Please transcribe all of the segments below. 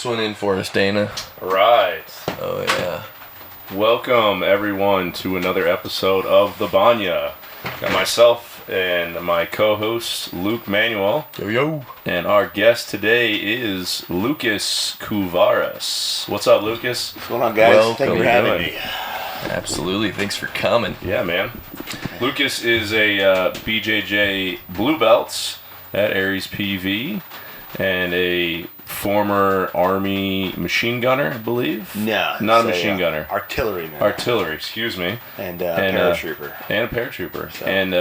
this one in for us, Dana. Right. Oh, yeah. Welcome, everyone, to another episode of The Banya. Got myself and my co-host, Luke Manuel. Yo. And our guest today is Lukas Couvaras. What's up, Lucas? What's going on, guys? Welcome. Thank you for having me. Absolutely. Thanks for coming. Yeah, man. Lucas is a BJJ Blue Belt at Aries PV and a former Army machine gunner, I believe. No. Not a machine gunner. Artilleryman. Artillery, excuse me. And paratrooper. And a paratrooper. So. And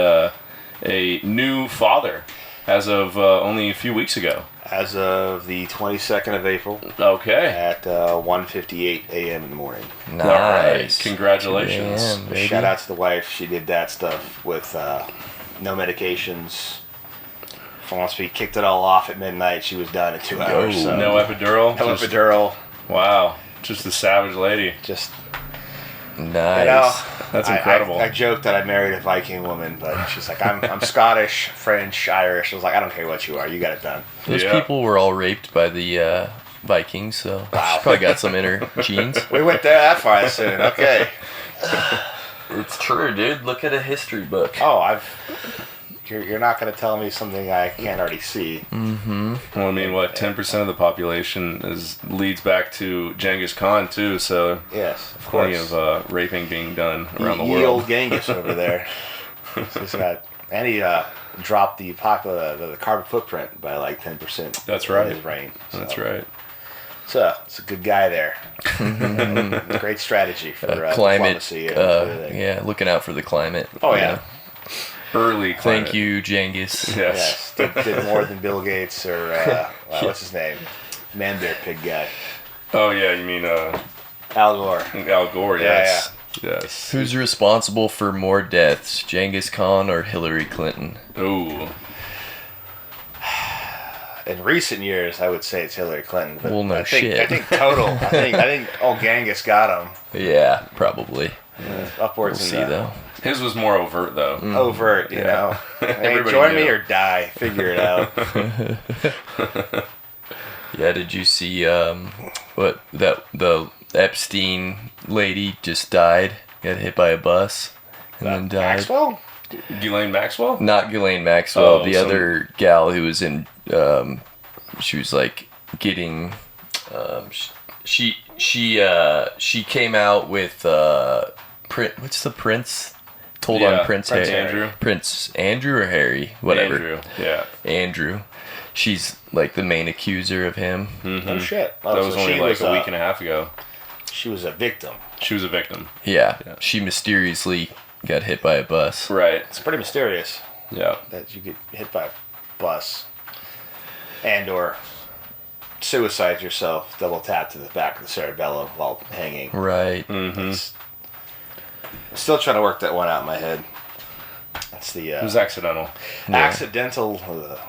a new father as of only a few weeks ago. As of the 22nd of April Okay. at 1:58 a.m. in the morning. Nice. All right. Congratulations. Damn, baby. Shout out to the wife. She did that stuff with no medications. Once we kicked it all off at midnight, she was done in 2 hours. So. No epidural? No Just- epidural. Wow. Just a savage lady. Just, Nice. you know. That's incredible. I joked that I married a Viking woman, but she's like, I'm Scottish, French, Irish. I was like, I don't care what you are. You got it done. Those Yeah. people were all raped by the Vikings, so Wow. she's probably got some in her genes. We went there that far soon. Okay. It's true, dude. Look at a history book. Oh, You're not going to tell me something I can't already see. Mm-hmm. Well, I mean, what, 10% of the population leads back to Genghis Khan, too, so Yes, of plenty course. of raping being done around the Ye world. old Genghis over there. And he dropped the carbon footprint by like 10%. That's right. In his reign. So. That's right. So, it's a good guy there. Great strategy for Climate. diplomacy and everything. Yeah, looking out for the climate. Oh, yeah. Early climate. Thank you, Genghis. Yes. Did more than Bill Gates or, what's his name? Man Bear Pig guy. Oh, yeah, you mean Al Gore. Al Gore, yes. Yes. Who's responsible for more deaths, Genghis Khan or Hillary Clinton? Ooh. In recent years, I would say it's Hillary Clinton. But Well, no I think, shit. I think total. I think old Genghis got him. Yeah, probably. Upwards We'll in see, the though. His was more overt, though. overt, you know. Hey, Everybody join knew. me or die. Figure it out. Yeah, did you see the Epstein lady just died? Got hit by a bus and then died. Maxwell? Ghislaine Maxwell? Not Ghislaine Maxwell. Oh, the other gal who was in. She was like getting. She came out with what's the prince? Told Yeah, on Prince Prince Harry. Andrew. Prince Andrew or Harry, whatever. Andrew, yeah. Andrew. She's like the main accuser of him. Mm-hmm. Oh, shit. Oh, That was so only she like was, a week and a half ago. She was a victim. She was a victim. Yeah, Yeah. she mysteriously got hit by a bus. Right. It's pretty mysterious Yeah. that you get hit by a bus and or suicide yourself, double tap to the back of the cerebellum while hanging. Right. Mm-hmm. I'm still trying to work that one out in my head. That's the It was accidental. Yeah. accidental.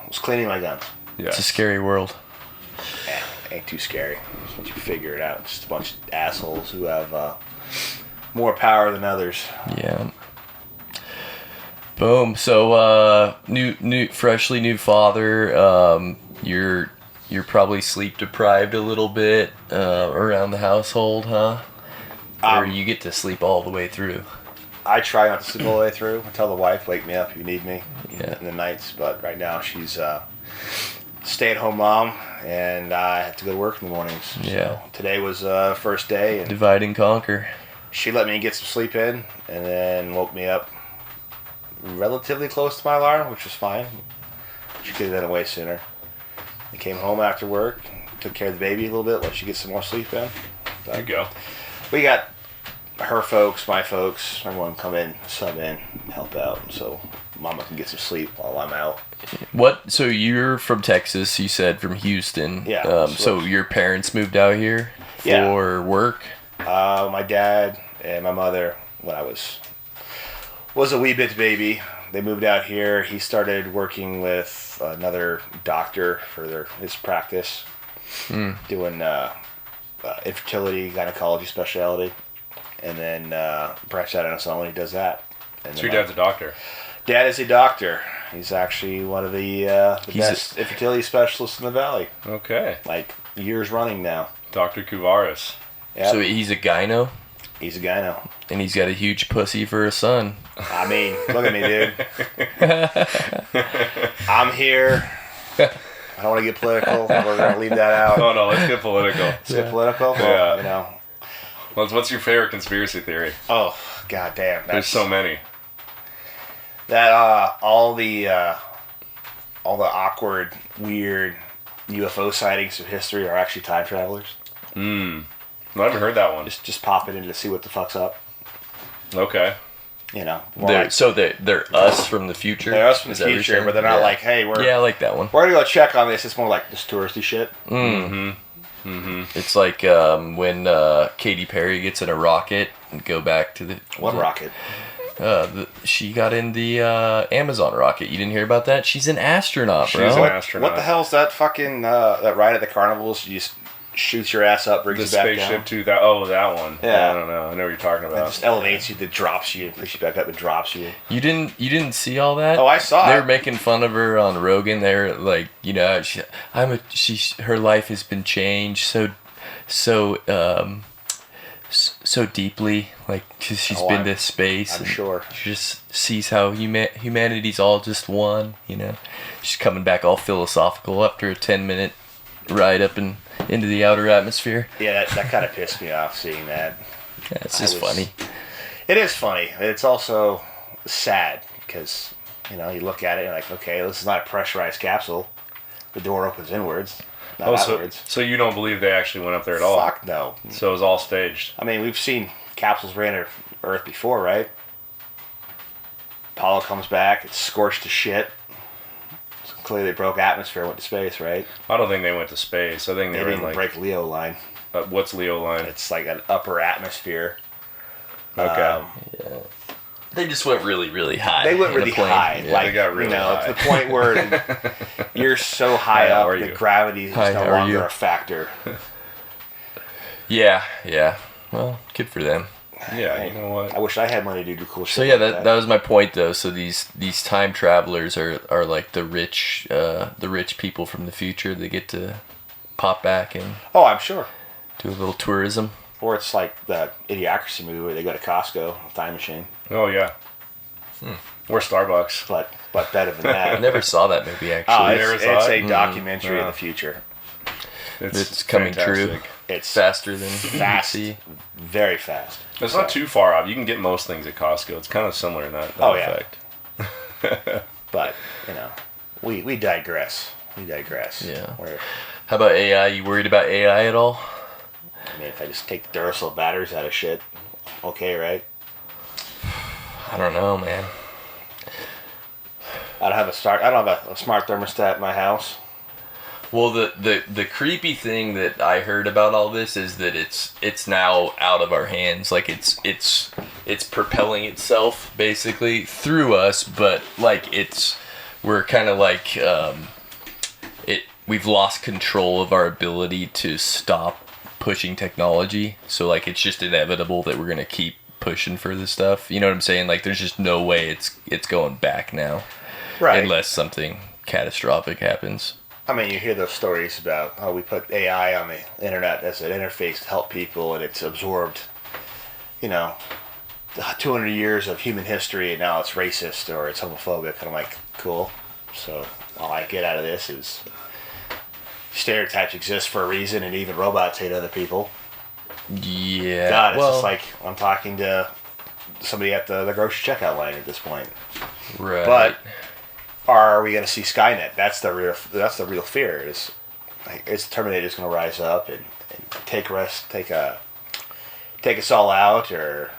Was cleaning my guns. Yeah. It's a scary world. Ain't too scary. Just once you figure it out, just a bunch of assholes who have more power than others. Yeah. Boom. So, freshly new father. You're probably sleep deprived a little bit around the household, huh? Or you get to sleep all the way through. I try not to sleep all the way through. I tell the wife, wake me up if you need me Yeah. in the nights. But right now she's stay-at-home mom, and I have to go to work in the mornings. Yeah. So today was first day, and Divide and conquer. she let me get some sleep in, and then woke me up relatively close to my alarm, which was fine. She could have been away sooner. I came home after work, took care of the baby a little bit, let she get some more sleep in. There you go. We got her folks, my folks, everyone come in, sub in, help out, so Mama can get some sleep while I'm out. What? So you're from Texas? You said from Houston. Yeah. So your parents moved out here for Yeah. work. My dad and my mother, when I was a wee bit baby, they moved out here. He started working with another doctor for his practice, doing infertility, gynecology specialty, and then branched out on his own. He does that. And So your then dad's a doctor. Dad is a doctor, he's actually one of the He's best infertility specialists in the valley. Okay. Like years running now. Dr. Couvaras. Yep. So he's a gyno, He's a guy now. and he's got a huge pussy for a son. I mean, look at me, dude. I'm here. I don't want to get political. We're going to leave that out. Oh, no, let's get political. Let's get political. Well, Yeah. you know. What's your favorite conspiracy theory? Oh, goddamn. There's so many. That all the awkward, weird UFO sightings of history are actually time travelers. I haven't heard that one. Just pop it in to see what the fuck's up. Okay. You know, more They're us from the future. they're us from Is the that what you're future, saying? but they're not Yeah. like, hey, we're Yeah, I like that one. gonna go check on this. It's more like this touristy shit. It's like when Katy Perry gets in a rocket and go back to the What rocket? she got in the Amazon rocket. You didn't hear about that? She's an astronaut, bro. She's an astronaut. What the hell's that fucking that ride at the carnivals? You just shoots your ass up, brings The you back spaceship down. to that. Oh, that one. Yeah. I don't know. I know what you're talking It about. just elevates you, that drops you, picks you back up, and drops you. You didn't see all that? Oh, I saw They it. were making fun of her on Rogan. They're like, you know, her life has been changed so deeply, like, cause she's Oh, been I'm- to space. I'm and sure. She just sees how humanity's all just one. You know, she's coming back all philosophical after a 10-minute ride up into the outer atmosphere. Yeah, that kind of pissed me off seeing that. Yeah, it's I just was- funny. It is funny. It's also sad because, you know, you look at it and you're like, okay, this is not a pressurized capsule. The door opens inwards, not Oh, outwards. so you don't believe they actually went up there at all? Fuck no. So it was all staged. I mean, we've seen capsules ran Earth before, right? Apollo comes back, it's scorched to shit. So clearly they broke atmosphere, went to space, right? I don't think they went to space. I think They they were didn't like. break Leo line. What's Leo line? It's like an upper atmosphere. Okay. They just went really, really high. They went in a really plane. high. Yeah. Like, They got really you know, high. to the point where you're so high How up are that you? gravity is Hi, no how are longer you? a factor. Yeah. Well, good for them. Yeah, you know what? I wish I had money to do cool shit. So yeah, like that was my point though. So these time travelers are like the rich people from the future. They get to pop back and Oh, I'm sure. do a little tourism. Or it's like that Idiocracy movie where they go to Costco, time machine. Oh, yeah. Or Starbucks. But better than I that. never saw that movie Oh, actually. never it's saw a it? documentary of Yeah. the future. It's coming true. It's Faster than fast, you can see. very fast. It's not too far off. You can get most things at Costco. It's kind of similar in that Oh, yeah. effect. But, you know, we digress. We digress. Yeah. Where, How about AI? You worried about AI at all? I mean, if I just take the Duracell batteries out of shit, okay, right? I don't know, man. I don't have a smart thermostat in my house. Well, the creepy thing that I heard about all this is that it's now out of our hands. Like it's propelling itself basically through us, but like we're kind of like we've lost control of our ability to stop pushing technology. So like it's just inevitable that we're gonna keep pushing for this stuff. You know what I'm saying? Like there's just no way it's going back now, Right. unless something catastrophic happens. I mean, you hear those stories about how we put AI on the internet as an interface to help people, and it's absorbed, 200 years of human history, and now it's racist or it's homophobic. And I'm like, cool. So all I get out of this is stereotypes exist for a reason, and even robots hate other people. Yeah. God, it's well, just like I'm talking to somebody at the grocery checkout line at this point. right. But are we going to see Skynet? That's the real fear. Is Terminator's going to rise up and take us all out, or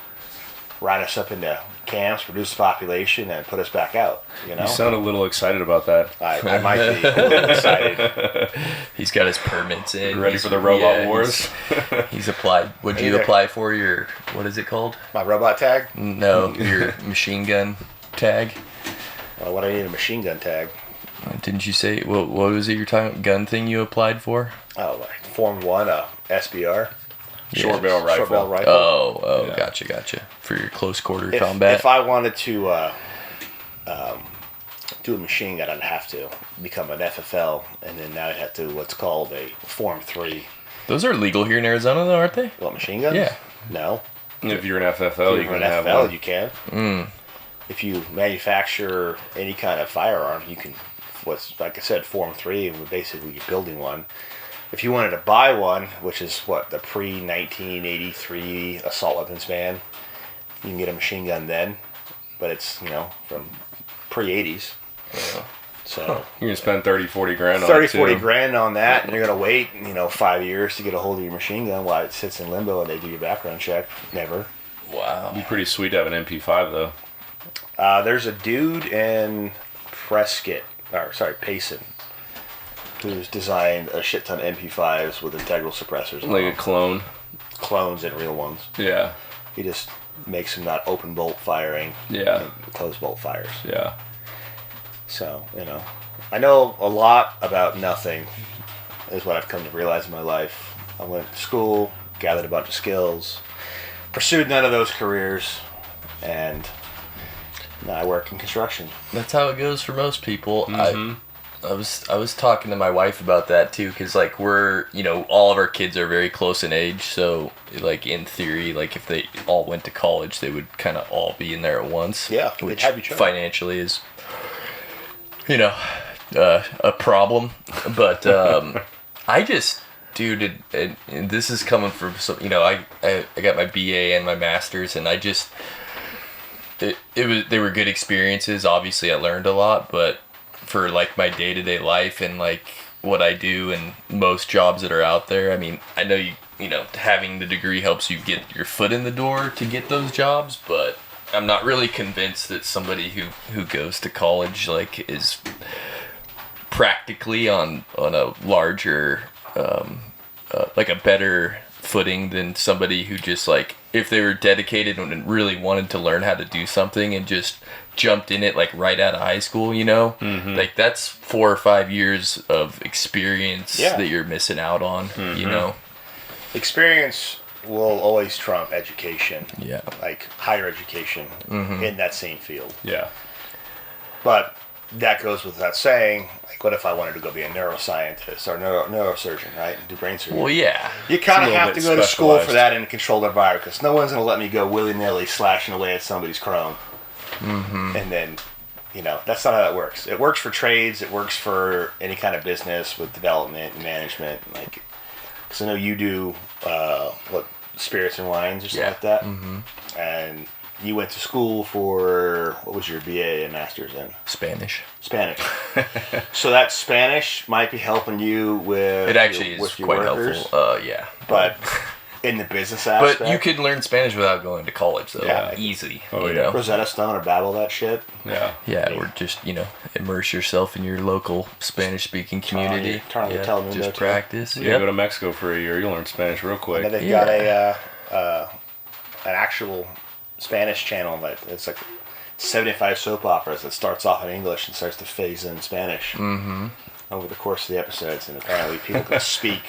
ride us up into camps, reduce the population, and put us back out? You know, You sound a little excited about that. I might be a little excited. He's got his permits in. Ready He's- for the robot yeah, wars? He's applied. What'd you Either. apply for? Your, what is it called? My robot tag. No, your machine gun tag. Well, what I need a machine gun tag. Didn't you say, what was it, your gun thing you applied for? Oh, like Form 1, SBR. Short barrel rifle. Short barrel rifle. Oh, Yeah. gotcha. For your close quarter combat. If I wanted to do a machine gun, I'd have to become an FFL, and then now I'd have to what's called a Form 3. Those are legal here in Arizona, though, aren't they? What, machine guns? Yeah. No. If you're an FFL, you If you're can an have FFL, one. you can. Mm. If you manufacture any kind of firearm, you can, what's, like I said, Form 3, and basically you're building one. If you wanted to buy one, which is what, the pre-1983 assault weapons ban, you can get a machine gun then, but it's, from pre-80s. So You're going to spend 30, 40 grand on 30, it, too. 40 grand on that, and you're going to wait, 5 years to get a hold of your machine gun while it sits in limbo and they do your background check. Never. Wow. It'd be pretty sweet to have an MP5, though. There's a dude in Payson, who's designed a shit ton of MP5s with integral suppressors. Like a clone. Clones and real ones. Yeah. He just makes them not open bolt firing. Yeah. And closed bolt fires. Yeah. So, I know a lot about nothing, is what I've come to realize in my life. I went to school, gathered a bunch of skills, pursued none of those careers, and now I work in construction. That's how it goes for most people. Mm-hmm. I was talking to my wife about that too, because like we're all of our kids are very close in age, so like in theory, like if they all went to college, they would kind of all be in there at once. Yeah, which have each other. financially is a problem, but I just. Dude, and this is coming from some. I got my BA and my master's, and I just they were good experiences. Obviously, I learned a lot, but for like my day-to-day life and like what I do and most jobs that are out there, I mean, I know having the degree helps you get your foot in the door to get those jobs, but I'm not really convinced that somebody who goes to college like is practically on a larger like a better footing than somebody who just like, if they were dedicated and really wanted to learn how to do something and just jumped in it like right out of high school, Mm-hmm. like that's 4 or 5 years of experience Yeah. that you're missing out on. Mm-hmm. Experience will always trump education. Yeah. Like higher education in that same field. Yeah. But that goes without saying. Like, what if I wanted to go be a neuroscientist or neurosurgeon, right? And do brain surgery. Well, yeah. You kind It's of a have little to bit go to school for specialized. that in a controlled environment, because no one's going to let me go willy-nilly slashing away at somebody's chrome. Mm-hmm. And then, that's not how that works. It works for trades. It works for any kind of business with development and management. Like, because I know you do, spirits and wines or something like that. Mm-hmm. And you went to school for, what was your BA and master's in? Spanish. Spanish. So that Spanish might be helping you with It actually is with your quite workers, helpful. Yeah. but in the business aspect. But you could learn Spanish without going to college, though. Yeah. Easy. Oh, you yeah. know? Rosetta Stone or Babel that shit. Yeah. Yeah, or just, immerse yourself in your local Spanish-speaking community. Turn on your television just there, too. practice. You go to Mexico for a year, you'll learn Spanish real And quick. then they've Yeah. got an actual Spanish channel that it's like 75 soap operas that starts off in English and starts to phase in Spanish over the course of the episodes, and apparently people can speak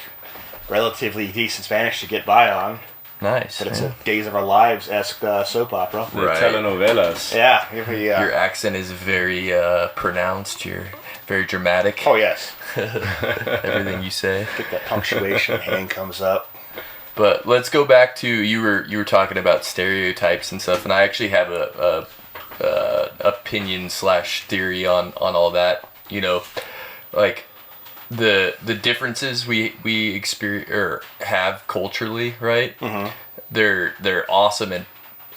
relatively decent Spanish to get by on. Nice. But it's yeah. a Days of Our Lives-esque soap opera. The Right. telenovelas. Yeah. Your accent is very pronounced. You're very dramatic. Oh, yes. Everything you say. Get that punctuation, hand comes up. But let's go back to you were talking about stereotypes and stuff, and I actually have a opinion / theory on all that. Like the differences we experience or have culturally, right? Mm-hmm. They're awesome and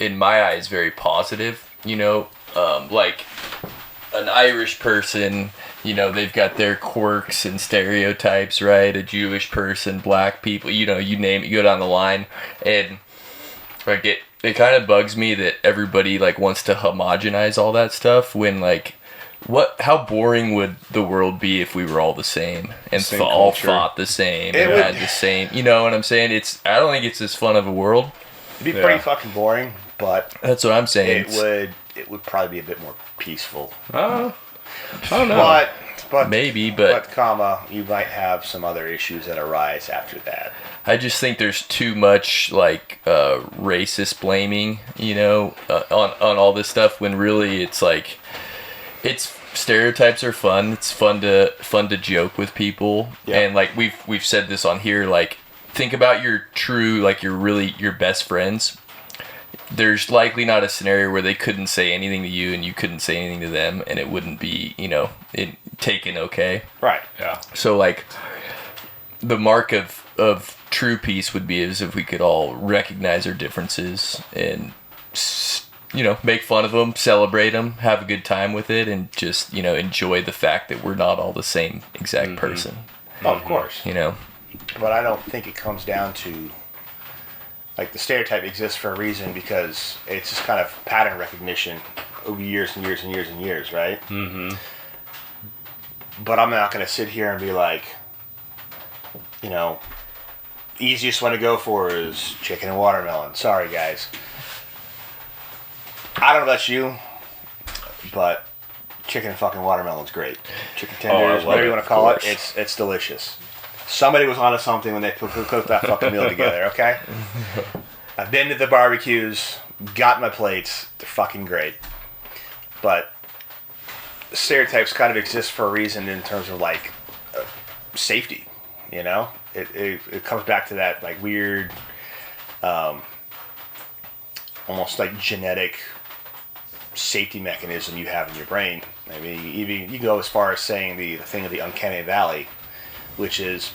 in my eyes very positive. Like an Irish person, they've got their quirks and stereotypes, right? A Jewish person, black people, you name it, you go down the line. And like it kind of bugs me that everybody like wants to homogenize all that stuff when like how boring would the world be if we were all the same and Same all culture. fought the same It and would- had the same, you know what I'm saying? I don't think it's as fun of a world. It'd be Yeah. pretty fucking boring, but That's what I'm saying. it would probably be a bit more peaceful. I don't know. But Maybe, but you might have some other issues that arise after that. I just think there's too much like racist blaming, on all this stuff when really it's like it's stereotypes are fun. It's fun to joke with people. Yeah. And like we've said this on here, like think about your true, like your best friends. There's likely not a scenario where they couldn't say anything to you and you couldn't say anything to them and it wouldn't be, taken okay. Right. Yeah. So like the mark of true peace would be as if we could all recognize our differences and make fun of them, celebrate them, have a good time with it, and just enjoy the fact that we're not all the same exact person. Oh, of course. But I don't think it comes down to, like, the stereotype exists for a reason because it's just kind of pattern recognition over years and years and years and years, right? Mm-hmm. But I'm not going to sit here and be like, easiest one to go for is chicken and watermelon. Sorry, guys. I don't know about you, but chicken and fucking watermelon's great. Chicken tenders, whatever you want to call it, it's delicious. Somebody was onto something when they cooked that fucking meal together, okay? I've been to the barbecues, got my plates, they're fucking great. But stereotypes kind of exist for a reason in terms of, like, safety, It comes back to that, like, weird, almost like genetic safety mechanism you have in your brain. I mean, even you go as far as saying the thing of the uncanny valley, which is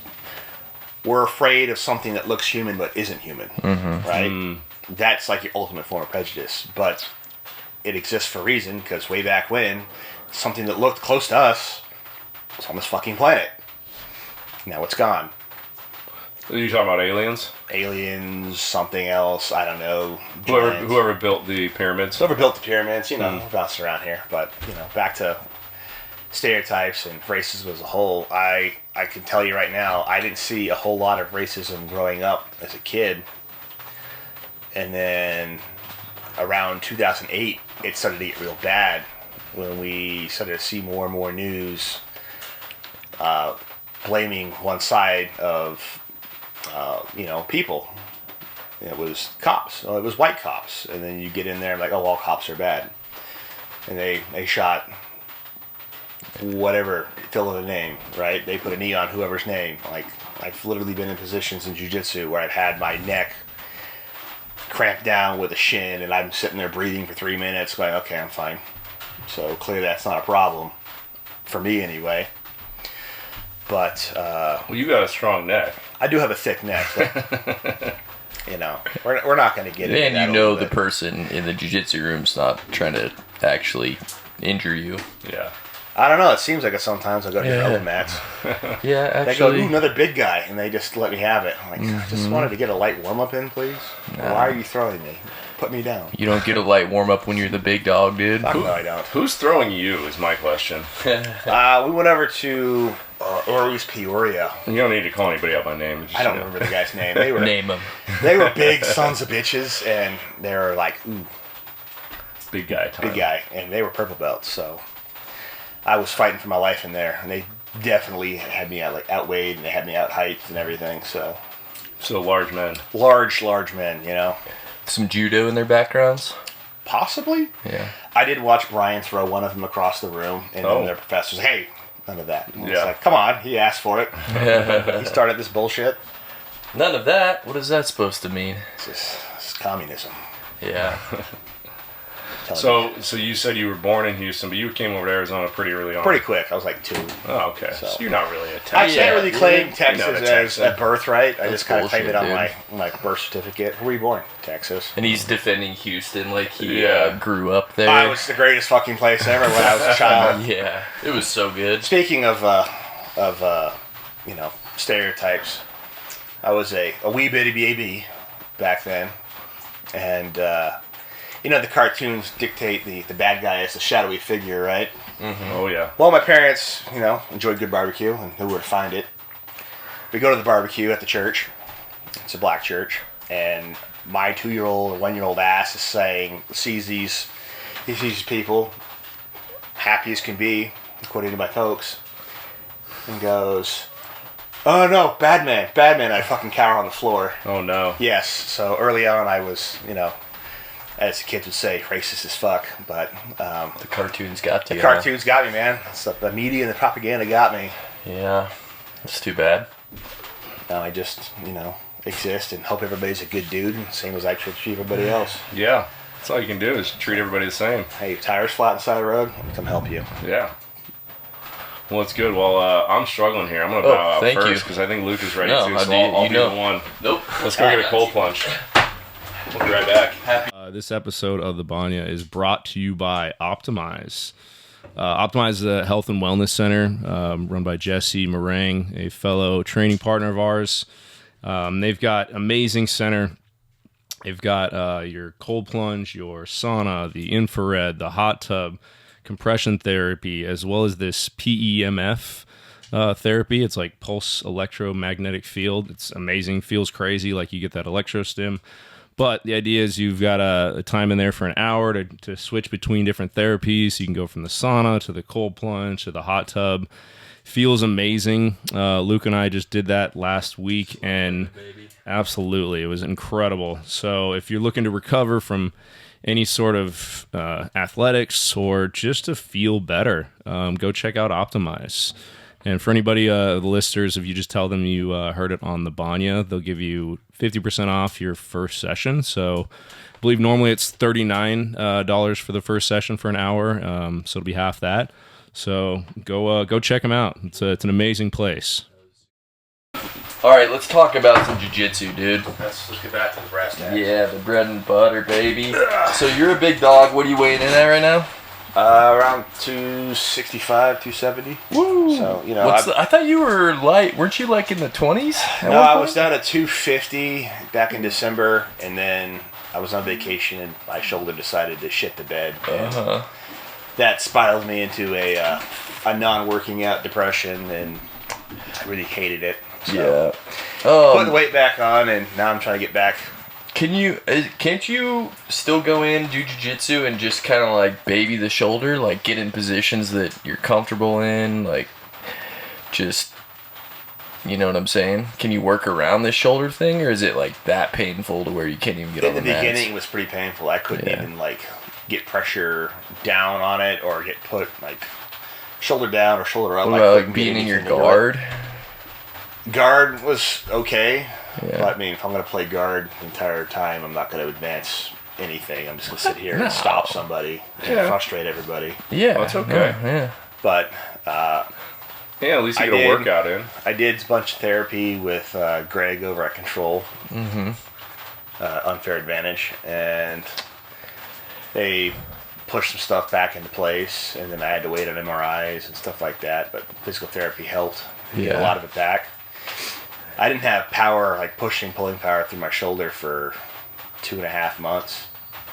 we're afraid of something that looks human but isn't human, right? That's like your ultimate form of prejudice, but it exists for a reason because way back when, something that looked close to us was on this fucking planet. Now it's gone. Are you talking about aliens? Aliens, something else, I don't know. Whoever built the pyramids? Whoever built the pyramids, we're bouncing around here. But, back to stereotypes and racism as a whole, I can tell you right now, I didn't see a whole lot of racism growing up as a kid. And then around 2008, it started to get real bad when we started to see more and more news blaming one side of people. It was cops. Well, it was white cops. And then you get in there and like, oh, all cops are bad. And they shot whatever, fill in the name, right? They put a knee on whoever's name. Like, I've literally been in positions in Jiu-Jitsu where I've had my neck cramped down with a shin and I'm sitting there breathing for 3 minutes going, okay, I'm fine. So clearly that's not a problem. For me anyway. But, well, you got a strong neck. I do have a thick neck, but, we're not going to get into that. And the person in the jiu-jitsu room's not trying to actually injure you. Yeah. I don't know. It seems like it sometimes. I go to the open mats. Yeah, actually. They go, ooh, another big guy, and they just let me have it. I'm like, I just wanted to get a light warm-up in, please. Nah. Why are you throwing me? Put me down. You don't get a light warm-up when you're the big dog, dude. No, I don't. Who's throwing you is my question. We went over to Orleans, Peoria. You don't need to call anybody out by name. I don't remember the guy's name. They were Name him. They were big sons of bitches, and they were like, ooh. Big guy time. Big guy. And they were purple belts, so I was fighting for my life in there. And they definitely had me outweighed, and they had me out height and everything, so. So large men. Large men, Some judo in their backgrounds? Possibly. Yeah. I did watch Brian throw one of them across the room, and then their professor's, hey, none of that. And it's like, come on, he asked for it. He started this bullshit. None of that? What is that supposed to mean? It's communism. Yeah. So you said you were born in Houston, but you came over to Arizona pretty early on. Pretty quick. I was like 2. Oh, okay. So you're not really a Texan. I can't really claim Texas as a birthright. I just kind of claim it on my birth certificate. Where were you born? Texas. And he's defending Houston like he grew up there. It was the greatest fucking place ever when I was a child. Yeah. It was so good. Speaking of stereotypes, I was a wee bitty baby back then. And, the cartoons dictate the bad guy as the shadowy figure, right? Mm-hmm. Oh, yeah. Well, my parents, enjoyed good barbecue and knew where to find it. We go to the barbecue at the church. It's a black church. And my 2-year-old or 1-year-old ass sees these people, happy as can be, according to my folks, and goes, oh, no, bad man. I fucking cower on the floor. Oh, no. Yes. So early on, I was, as the kids would say, racist as fuck. But The cartoons got you. the cartoons got me, man. So the media and the propaganda got me. Yeah. It's too bad. Now I just, exist and hope everybody's a good dude, same as I treat everybody else. Yeah. That's all you can do is treat everybody the same. Hey, tires flat on the side of the road, come help you. Yeah. Well, it's good. Well, I'm struggling here. I'm going to bow out thank you. first because I think Luke is ready No, too, I so do- I'll you be know. the one. Nope. Let's go get a cold plunge. We'll be right back. This episode of the Banya is brought to you by Optimize. Optimize is a health and wellness center run by Jesse Meringue, a fellow training partner of ours. They've got amazing center. They've got your cold plunge, your sauna, the infrared, the hot tub, compression therapy, as well as this PEMF therapy. It's like pulse electromagnetic field. It's amazing. Feels crazy, like you get that electrostim. But the idea is you've got a time in there for an hour to switch between different therapies. You can go from the sauna to the cold plunge to the hot tub. Feels amazing. Luke and I just did that last week, and absolutely, it was incredible. So if you're looking to recover from any sort of athletics or just to feel better, go check out Optimize. And for anybody, the listeners, if you just tell them you heard it on the Banya, they'll give you 50% off your first session. So I believe normally it's $39 for the first session for an hour, so it'll be half that. So go check them out. It's an amazing place. All right, let's talk about some jiu-jitsu, dude. Let's get back to the brass tacks. Yeah, the bread and butter, baby. So you're a big dog. What are you weighing in at right now? Around 265, 270. Woo! So, I thought you were light. Weren't you like in the 20s? No, I was down at 250 back in December, and then I was on vacation, and my shoulder decided to shit the bed. And that spiraled me into a non-working out depression, and I really hated it. So, put the weight back on, and now I'm trying to get back. Can't you still go in, do jiu-jitsu, and just kind of like baby the shoulder, like get in positions that you're comfortable in, like just, you know what I'm saying? Can you work around this shoulder thing, or is it like that painful to where you can't even get on the mats? In the beginning, it was pretty painful. I couldn't even like get pressure down on it or get put like shoulder down or shoulder up. What about like being in your guard? Guard was okay. Yeah. But I mean, if I'm going to play guard the entire time, I'm not going to advance anything. I'm just going to sit here and stop somebody and frustrate everybody. Yeah. That's okay. Yeah. But Yeah, at least you get a workout in. I did a bunch of therapy with Greg over at Control. Unfair Advantage. And they pushed some stuff back into place. And then I had to wait on MRIs and stuff like that. But physical therapy helped get a lot of it back. I didn't have power, like pulling power through my shoulder for 2.5 months.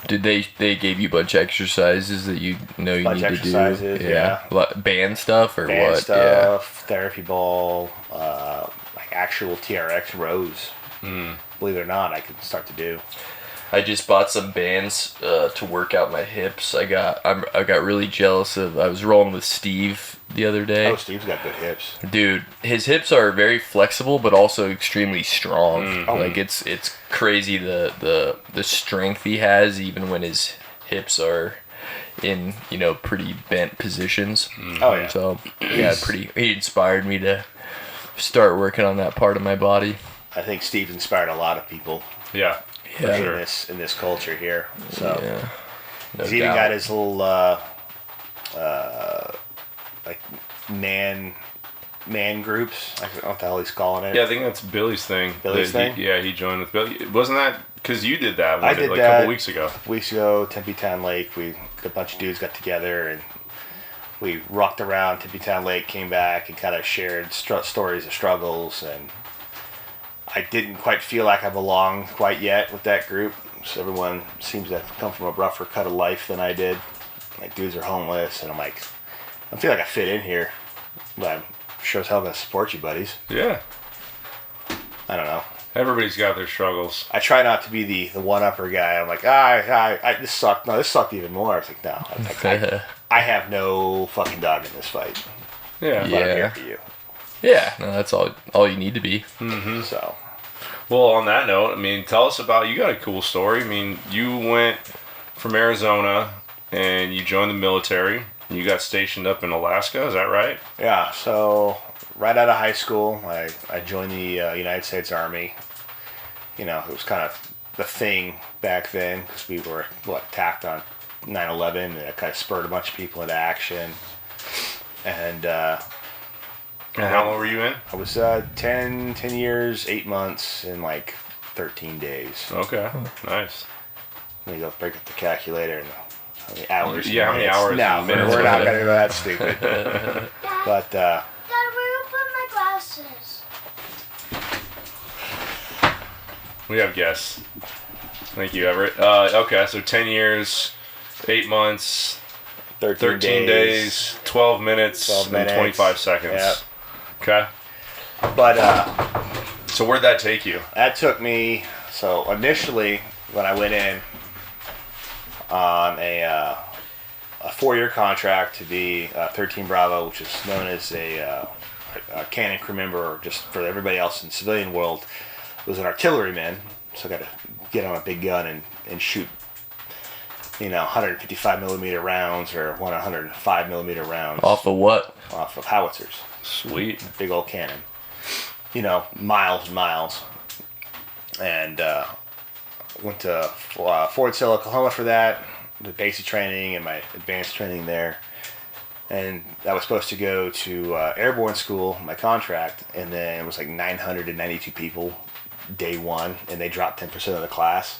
Did they gave you a bunch of exercises that you need to do? Exercises, yeah. Band stuff or Band what? stuff, therapy ball, like actual TRX rows. Believe it or not, I could start to do. I just bought some bands to work out my hips. I got really jealous of. I was rolling with Steve the other day. Oh, Steve's got good hips. Dude, his hips are very flexible, but also extremely strong. Like it's crazy the strength he has, even when his hips are in pretty bent positions. Oh yeah. So yeah, he inspired me to start working on that part of my body. I think Steve inspired a lot of people. Yeah. Yeah. In this culture here. So Yeah. No he's even doubt. got his little like man groups. I don't know what the hell he's calling it. Yeah, I think that's Billy's thing. Billy's thing? He joined with Billy. Wasn't that because you did that? I did like that a couple weeks ago. Weeks ago, Tempe Town Lake. A bunch of dudes got together and we rocked around Tempe Town Lake. Came back and kind of shared stories of struggles. And I didn't quite feel like I belonged quite yet with that group. So everyone seems to come from a rougher cut of life than I did. Like dudes are homeless, and I'm like, I feel like I fit in here, but I'm sure as hell gonna support you, buddies. Yeah. I don't know. Everybody's got their struggles. I try not to be the one-upper guy. I'm like, this sucked. No, this sucked even more. I was like, no. I have no fucking dog in this fight. Yeah. But I'm here for you. Yeah, no, that's all you need to be. So, Well, on that note, I mean, tell us about, you got a cool story. I mean, you went from Arizona, and you joined the military. You got stationed up in Alaska, is that right? Yeah, so right out of high school, I joined the United States Army. You know, it was kind of the thing back then because we were, attacked on 9/11, and it kind of spurred a bunch of people into action. And how long were you in? I was 10 years, 8 months, and like 13 days. Okay, nice. Let me go break up the calculator and how many hours. Yeah, how many hours No, and minutes? we're not going to go that stupid. But, Dad, where put my glasses? We have guests. Thank you, Everett. Okay, so 10 years, 8 months, 13 days, 12 minutes, 12 minutes. and 25 seconds. Yep. Okay. But So where'd that take you? that took me, so initially when I went in on a 4-year contract to be 13 Bravo, which is known as a cannon crew member, or just for everybody else in the civilian world, was an artilleryman. So I got to get on a big gun and shoot, 155 millimeter rounds or 105 millimeter rounds Off of what? off of howitzers. Sweet. Big old cannon. Miles and miles. And went to Fort Sill, Oklahoma for that, the basic training and my advanced training there. And I was supposed to go to airborne school, my contract, and then it was like 992 people day one, and they dropped 10% of the class.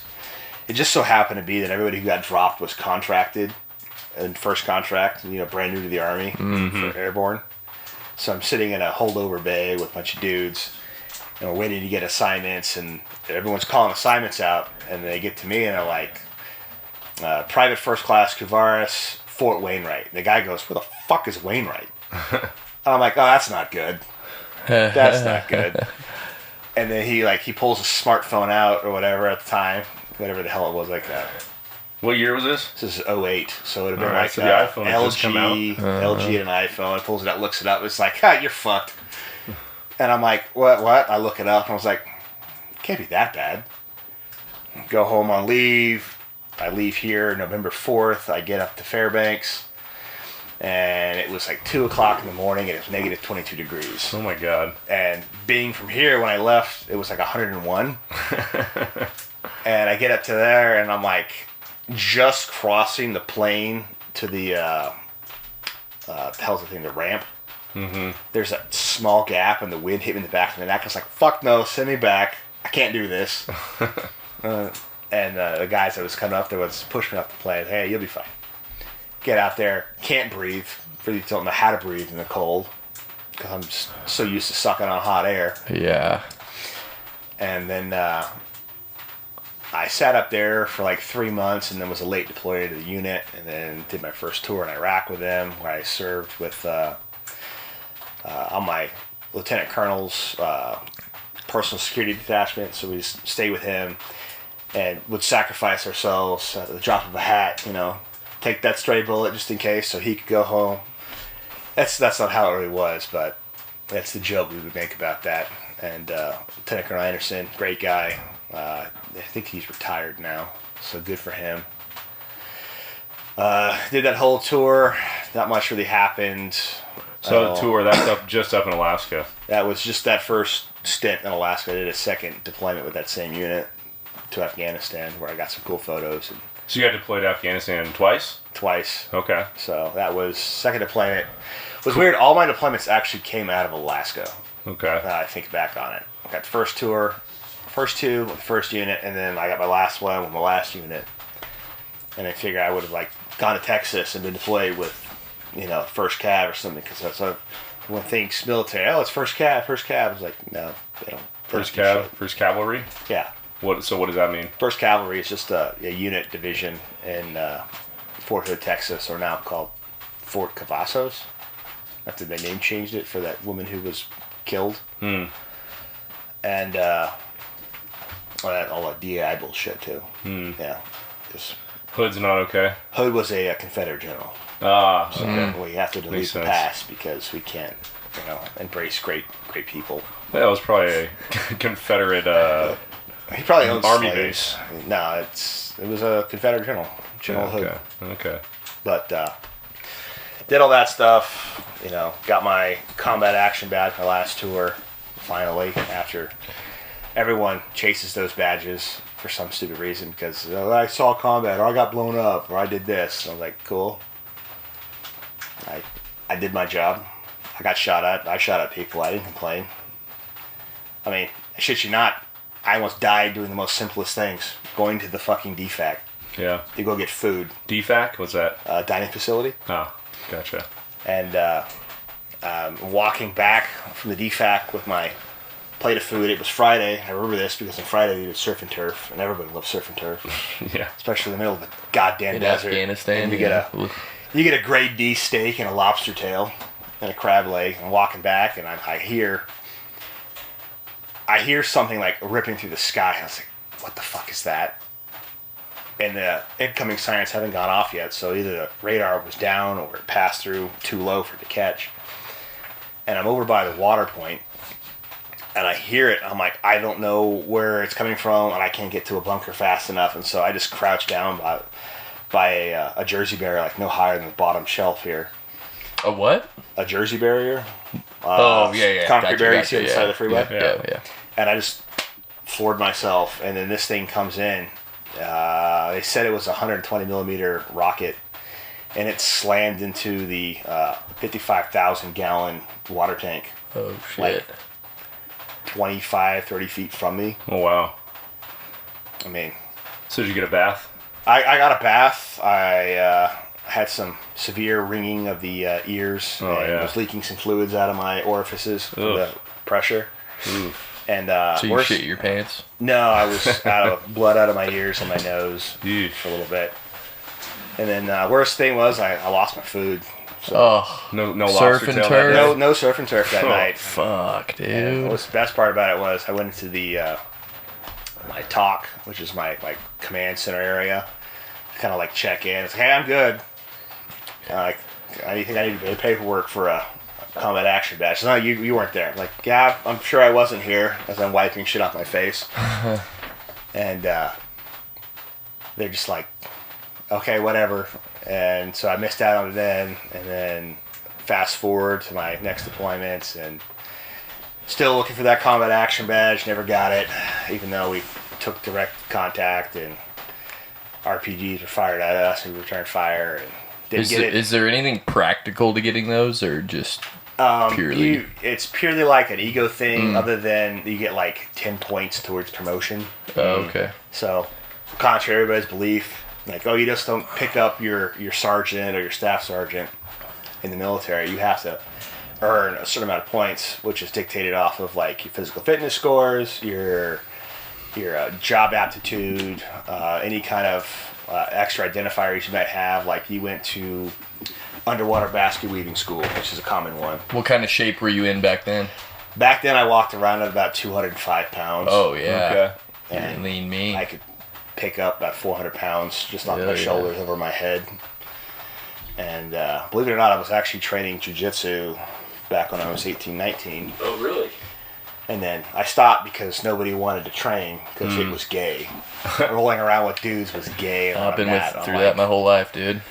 It just so happened to be that everybody who got dropped was contracted, and first contract, brand new to the Army for airborne. So I'm sitting in a holdover bay with a bunch of dudes, and we're waiting to get assignments, and everyone's calling assignments out, and they get to me, and they're like, Private First Class Couvaras, Fort Wainwright. And the guy goes, where the fuck is Wainwright? I'm like, oh, that's not good. That's not good. And then he pulls a smartphone out or whatever at the time, whatever the hell it was like that. What year was this? This is 08, so it would have been Alright, like so the iPhone had just come out. LG and an iPhone. It pulls it out, looks it up. It's like, you're fucked. And I'm like, what? I look it up, and I was like, can't be that bad. Go home on leave. I leave here November 4th. I get up to Fairbanks, and it was like 2 o'clock in the morning, and it was negative 22 degrees. Oh my god. And being from here, when I left, it was like 101. And I get up to there, and I'm like, just crossing the plane to the hell's the thing, the ramp. Mm-hmm. There's a small gap, and the wind hit me in the back of the neck. I was like, fuck no, send me back. I can't do this. And the guys that was coming up there was pushing me up the plane. Hey, you'll be fine. Get out there. Can't breathe. Really don't know how to breathe in the cold because I'm just so used to sucking on hot air. Yeah. And then I sat up there for like 3 months, and then was a late deployee to the unit, and then did my first tour in Iraq with them, where I served with on my lieutenant colonel's personal security detachment. So we just stayed with him and would sacrifice ourselves at the drop of a hat, take that stray bullet just in case so he could go home. That's not how it really was, but that's the joke we would make about that. And Lieutenant Colonel Anderson, great guy. I think he's retired now, so good for him. Did that whole tour. Not much really happened. So the tour, that's just up in Alaska. That was just that first stint in Alaska. I did a second deployment with that same unit to Afghanistan, where I got some cool photos. And So you got deployed to Afghanistan twice? twice. Okay. So that was second deployment. It was weird. All my deployments actually came out of Alaska. Okay. I think back on it. I got the first tour, first two with the first unit, and then I got my last one with my last unit. And I figure I would have gone to Texas and been deployed with, first cav or something, because that's when things military. Oh, it's first cav. I was like, no, they don't. First cavalry? Yeah. So what does that mean? First Cavalry is just a unit division in Fort Hood, Texas, or now called Fort Cavazos. After they name changed it for that woman who was killed. And all that DI bullshit too. Yeah. Just, Hood's not okay? Hood was a Confederate general. So We have to delete Makes the sense. past because we can't, embrace great people. that was probably a Confederate He probably owns Army slaves. base. No, it was a Confederate general. General Hood. Okay. But did all that stuff, got my combat action badge my last tour, finally, after everyone chases those badges for some stupid reason because I saw combat, or I got blown up, or I did this. And I was like, cool. I did my job. I got shot at. I shot at people. I didn't complain. I mean, I shit you not, I almost died doing the most simplest things. Going to the fucking DFAC. Yeah. To go get food. DFAC? What's that? Dining facility. Oh, gotcha. And walking back from the DFAC with my plate of food. It was Friday. I remember this because on Friday we did surf and turf, and everybody loves surf and turf. Yeah. Especially in the middle of the goddamn in desert. Afghanistan. And you get a grade D steak and a lobster tail and a crab leg. And walking back, and I hear something like ripping through the sky. I was like, what the fuck is that? And the incoming sirens haven't gone off yet, so either the radar was down or it passed through too low for it to catch. And I'm over by the water point, and I hear it. I'm like, I don't know where it's coming from, and I can't get to a bunker fast enough. And so I just crouch down by a Jersey barrier, like no higher than the bottom shelf here. A what? A Jersey barrier. Yeah. Concrete barriers Gotcha, inside the freeway. Yeah. And I just floored myself, and then this thing comes in. They said it was a 120 millimeter rocket, and it slammed into the 55,000 gallon water tank. Oh shit. Like 25, 30 feet from me. Oh, wow. I mean, So did you get a bath? I got a bath. I had some severe ringing of the ears, and was leaking some fluids out of my orifices from the pressure. Oof. And So you shit your pants? No, I was out of blood out of my ears and my nose Yeesh. for a little bit. And then worst thing was I lost my food. So Oh, No Surf lobster and tail turf? that day? no surf and turf that night. fuck, dude. And what was the best part about it was I went into the my TOC, which is my command center area, to kind of like check in. It's like, hey, I'm good. I think I need to do paperwork for a combat action badge. No, you weren't there. I'm like, yeah, I'm sure I wasn't here, as I'm wiping shit off my face. And they're just like, okay, whatever. And so I missed out on it then, and then fast forward to my next deployments, and still looking for that combat action badge. Never got it, even though we took direct contact and RPGs were fired at us, and we returned fire and didn't get it. Is there anything practical to getting those, or just purely? It's purely like an ego thing, other than you get like 10 points towards promotion. Oh, okay. So, contrary to everybody's belief, like, oh, you just don't pick up your sergeant or your staff sergeant in the military. You have to earn a certain amount of points, which is dictated off of like your physical fitness scores, your job aptitude, any kind of extra identifiers you might have. Like you went to underwater basket weaving school, which is a common one. What kind of shape were you in back then? Back then, I walked around at about 205 pounds. Oh, yeah. Okay. And lean mean. I could pick up about 400 pounds just off my shoulders over my head. And believe it or not, I was actually training Jiu-Jitsu back when I was 18, 19. Oh, really? And then I stopped because nobody wanted to train because it was gay. Rolling around with dudes was gay. I've been through that my whole life, dude.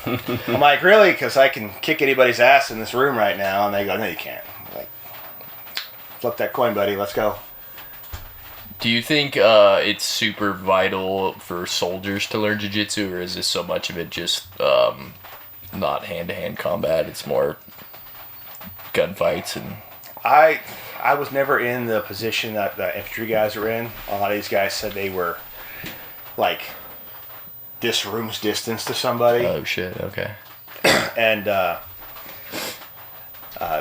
I'm like, really? Because I can kick anybody's ass in this room right now. And they go, no, you can't. I'm like, flip that coin, buddy. Let's go. Do you think it's super vital for soldiers to learn jiu-jitsu, or is this so much of it just not hand-to-hand combat? It's more gunfights and... I was never in the position that the infantry guys are in. A lot of these guys said they were like this room's distance to somebody. Oh shit! Okay. And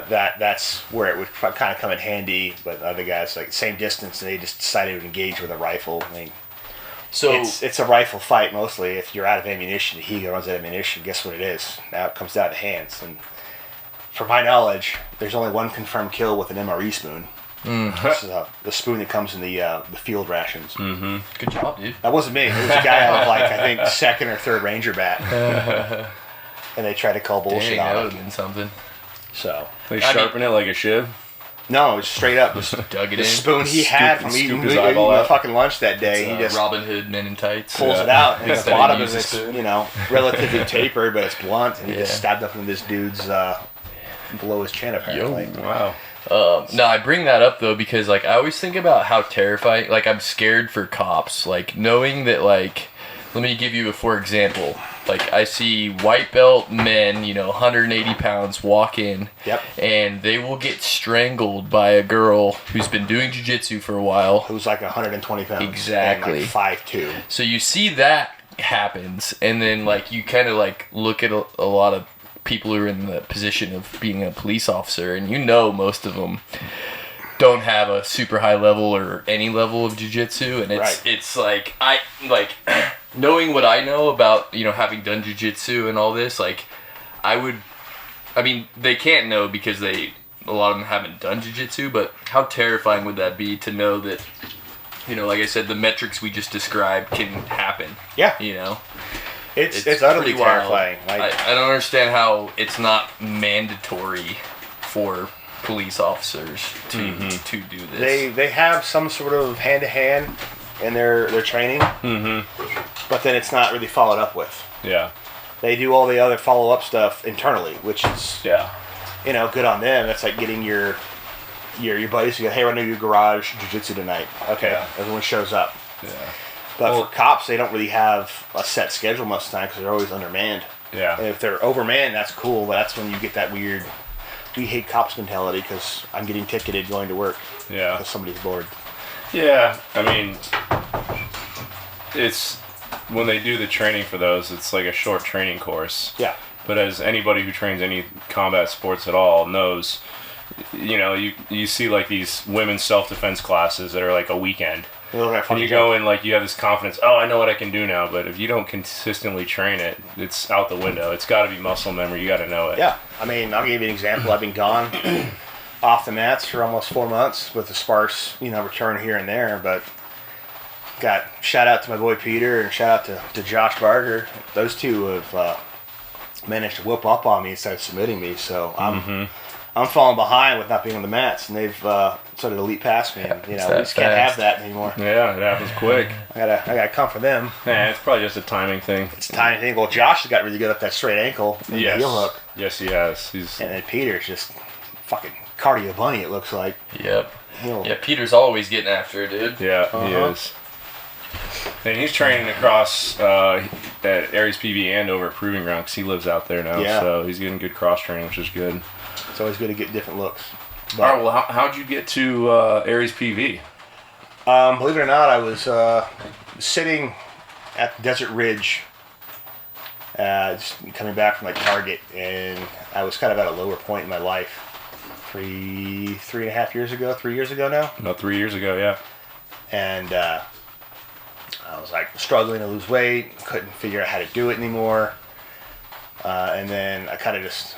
that's where it would kind of come in handy. But other guys like same distance, and they just decided to engage with a rifle. I mean, So it's a rifle fight mostly. If you're out of ammunition, he runs out of ammunition. Guess what it is? Now it comes down to hands. And from my knowledge, there's only one confirmed kill with an MRE spoon. This is the spoon that comes in the field rations. Mm-hmm. good job, dude. That wasn't me. It was a guy out of like I think 2nd or 3rd Ranger bat, and they tried to call bullshit Dang, that would on have him. been something. So They sharpen it like a shiv? No, just straight up. Just Dug it the in. spoon he had from eating his eyeball out. fucking lunch that day. He just Robin Hood Men in Tights. pulls it out, and the Instead of bottom of using it's, spoon. relatively tapered, but it's blunt, and he just Yeah. stabbed up into this dude's below his chin, apparently. Wow. No, I bring that up though because like I always think about how terrifying. Like I'm scared for cops. Like knowing that like, let me give you a for example. Like I see white belt men, 180 pounds walk in, Yep. and they will get strangled by a girl who's been doing jiu-jitsu for a while. Who's like 120 pounds. Exactly. And like 5'2". So you see that happens, and then like you kind of like look at a lot of people who are in the position of being a police officer, and most of them don't have a super high level or any level of jiu-jitsu, and it's like I like knowing what I know about having done jiu-jitsu and all this, like they can't know because a lot of them haven't done jiu-jitsu, but how terrifying would that be to know that like I said, the metrics we just described can happen. Yeah. It's utterly pretty wild. terrifying. I don't understand how it's not mandatory for police officers to do this. They have some sort of hand-to-hand in their training, but then it's not really followed up with. Yeah. They do all the other follow-up stuff internally, which is good on them. That's like getting your buddies to go, hey, we're going to do garage jiu-jitsu tonight. Okay, everyone shows up. Yeah. But for cops, they don't really have a set schedule most of the time because they're always undermanned. Yeah. And if they're overmanned, that's cool, but that's when you get that weird, we hate cops mentality because I'm getting ticketed going to work. Yeah. Because somebody's bored. Yeah, it's when they do the training for those, it's like a short training course. Yeah. But as anybody who trains any combat sports at all knows, you see like these women's self-defense classes that are like a weekend. And you go in like you have this confidence, oh, I know what I can do now, but if you don't consistently train it, it's out the window. It's got to be muscle memory. You got to know it. Yeah. I'll give you an example. I've been gone off the mats for almost 4 months with a sparse, return here and there, but got shout out to my boy Peter and shout out to Josh Barger. Those two have managed to whoop up on me and start submitting me, so I'm falling behind with not being on the mats, and they've sort of elite past me, and we just can't have that anymore. Yeah, it happens quick. I gotta come for them. Yeah, it's probably just a timing thing. It's a timing thing. Well, Josh has got really good at that straight ankle and the heel hook. Yes, he has. And then Peter's just fucking cardio bunny, it looks like. Yep. Yeah, Peter's always getting after it, dude. Yeah, he is. And he's training across at Aries PV and over at Proving Ground because he lives out there now. Yeah. So he's getting good cross training, which is good. It's always good to get different looks. But, All right, well, how'd you get to Aries PV? believe it or not, I was sitting at Desert Ridge, just coming back from Target, and I was kind of at a lower point in my life. 3.5 years ago, 3 years ago now. About 3 years ago, yeah. And I was struggling to lose weight, couldn't figure out how to do it anymore. And then I kind of just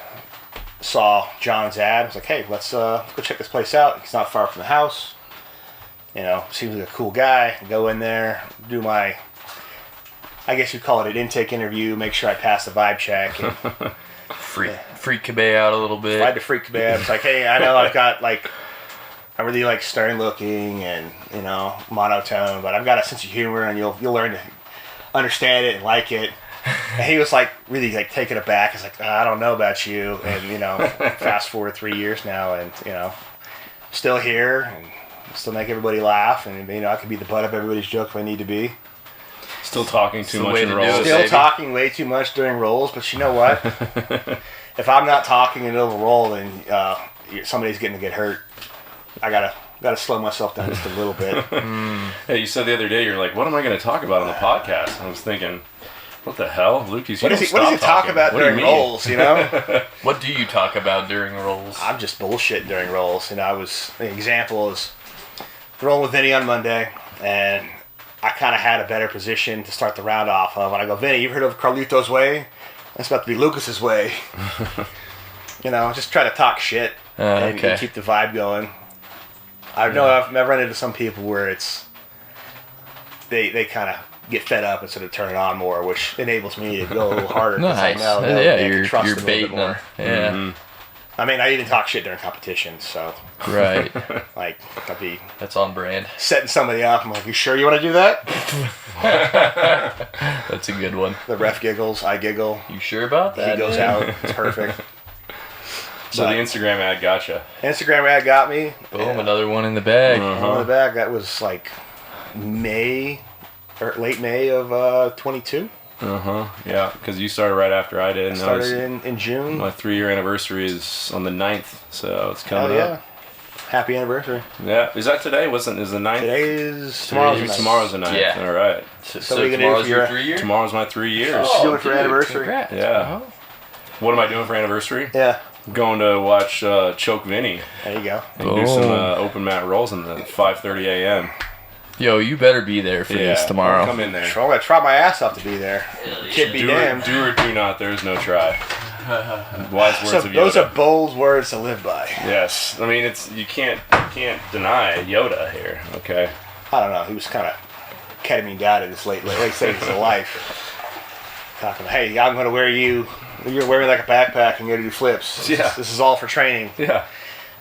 saw John's ad. I was like, hey, let's go check this place out. It's not far from the house. Seems like a cool guy. Go in there, do my, I guess you'd call it an intake interview, make sure I pass the vibe check. And, freak Kabay out a little bit. tried to freak Kabay. It's like, hey, I know I've got I really stern looking and, monotone, but I've got a sense of humor and you'll learn to understand it and like it. And he was really taken aback. He's like, I don't know about you. And, fast forward 3 years now and, still here and still make everybody laugh. And, I can be the butt of everybody's joke if I need to be. Still talking too much way in to do rolls. it. Still baby. talking way too much during rolls, but you know what? If I'm not talking in the middle of a roll and somebody's getting to get hurt, I gotta slow myself down just a little bit. Hey, you said the other day, you're like, what am I going to talk about on the podcast? I was thinking, what the hell? Lucas, What does he talk about during rolls, What do you talk about during rolls? I'm just bullshit during rolls. The example is rolling with Vinny on Monday, and I kind of had a better position to start the round off of. And I go, Vinny, you've heard of Carlito's Way? That's about to be Lucas's way. Just try to talk shit and keep the vibe going. I've run into some people where it's they kind of get fed up and sort of turn it on more, which enables me to go a little harder. Nice. I know You're trust them a little bit baiting them. more. Yeah. I mean, I even talk shit during competitions, so Right. like I'd be That's on brand. setting somebody up. I'm like, you sure you want to do that? That's a good one. The ref giggles, I giggle. You sure about that? He goes man? out. It's perfect. So the Instagram ad gotcha. Instagram ad got me. Boom, another one in the bag. On the back, that was like May or late May of 22. Yeah, because you started right after I did. And that was- Started in June. my 3-year anniversary is on the 9th, so it's Oh coming yeah. up. Happy anniversary. Yeah, is that today? Is the 9th? Tomorrow's Tomorrow's the 9th. Yeah. All right. So, what are you gonna do tomorrow's for your your- 3 year? Tomorrow's my 3 years. Oh, doing for anniversary? Congrats. Yeah. What am I doing for anniversary? Yeah. I'm going to watch Choke Vinny There you go. and do some Boom. open mat rolls in the 5:30 a.m. Yo, you better be there for this tomorrow. Come in there. So I'm gonna try my ass off to be there. Kid be Do damned. or do not. There is no try. Wise words So of Yoda. those are bold words to live by. Yes, I mean you can't deny Yoda here. Okay. I don't know. He was kind of ketamine out in his late stages of life. Talking, hey, I'm gonna wear you. You're wearing like a backpack and you're gonna do flips. Yeah. This is all for training. Yeah.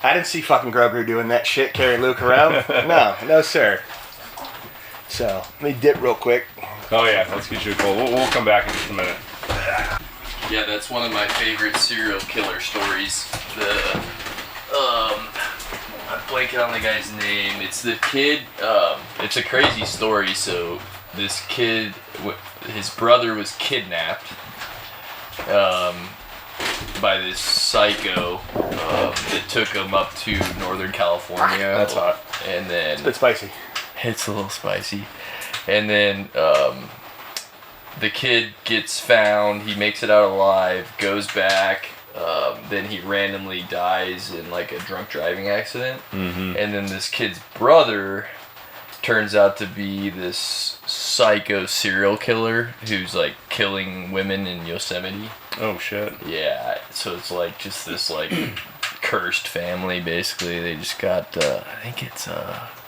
I didn't see fucking Grogu doing that shit, carrying Luke around. No, sir. So let me dip real quick. Oh yeah. Let's get you a cold. We'll come back in just a minute. Yeah, that's one of my favorite serial killer stories. I'm blanking on the guy's name. It's the kid. It's a crazy story. So this kid, his brother was kidnapped by this psycho that took him up to Northern California. That's hot. And then Bit spicy. it's a little spicy. And then the kid gets found. He makes it out alive. Goes back. Then he randomly dies in like a drunk driving accident. Mm-hmm. And then this kid's brother turns out to be this psycho serial killer who's like killing women in Yosemite. Oh shit. Yeah, so it's like just this like cursed family basically. They just got I think it's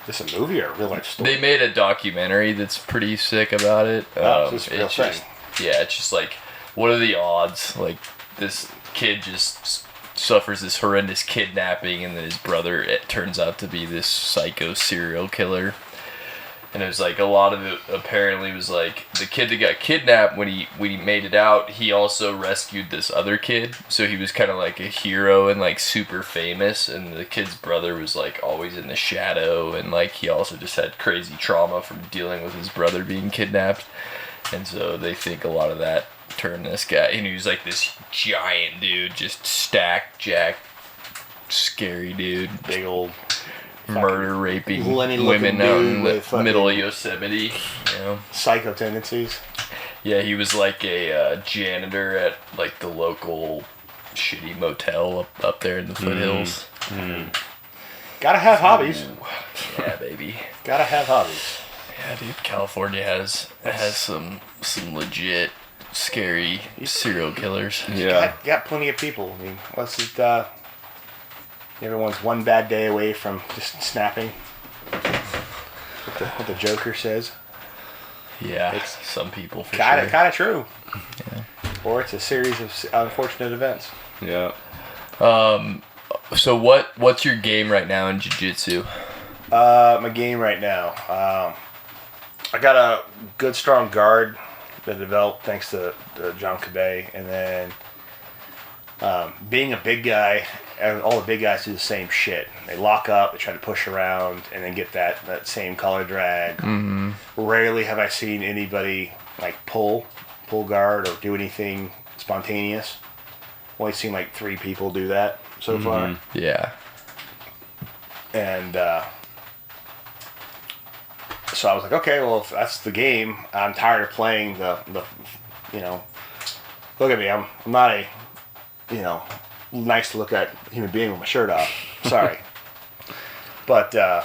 This a movie or a real life story? they made a documentary that's pretty sick about it. Oh, so it's a real thing. Yeah, it's just like what are the odds? Like this kid just suffers this horrendous kidnapping and then his brother it turns out to be this psycho serial killer. And it was like a lot of it apparently was like the kid that got kidnapped when he made it out, he also rescued this other kid. So he was kind of like a hero and like super famous. And the kid's brother was like always in the shadow. And like he also just had crazy trauma from dealing with his brother being kidnapped. And so they think a lot of that turned this guy. And he was like this giant dude, just stacked, jacked, scary dude. Big old Murder raping Lenny-looking women out dude in with the fucking- middle of Yosemite. You know? psycho tendencies. Yeah, he was like a janitor at like the local shitty motel up there in the foothills. Gotta have hobbies. Yeah, baby. Gotta have hobbies. Yeah, dude. California has some legit scary serial killers. Yeah. Got plenty of people. I mean, what's it? Everyone's one bad day away from just snapping. What the Joker says. Yeah, It's some people for Kind sure. of true. Or it's a series of unfortunate events. Yeah. So what's your game right now in jiu-jitsu? My game right now. I got a good strong guard that developed thanks to John Cabay, and then being a big guy, and all the big guys do the same shit. They lock up, they try to push around, and then get that same collar drag. Mm-hmm. Rarely have I seen anybody like pull guard or do anything spontaneous. Only seen like 3 people do that so far. Yeah. And so I was like, okay, well, if that's the game, I'm tired of playing the look at me, I'm not a, nice to look at human being with my shirt off. Sorry. But I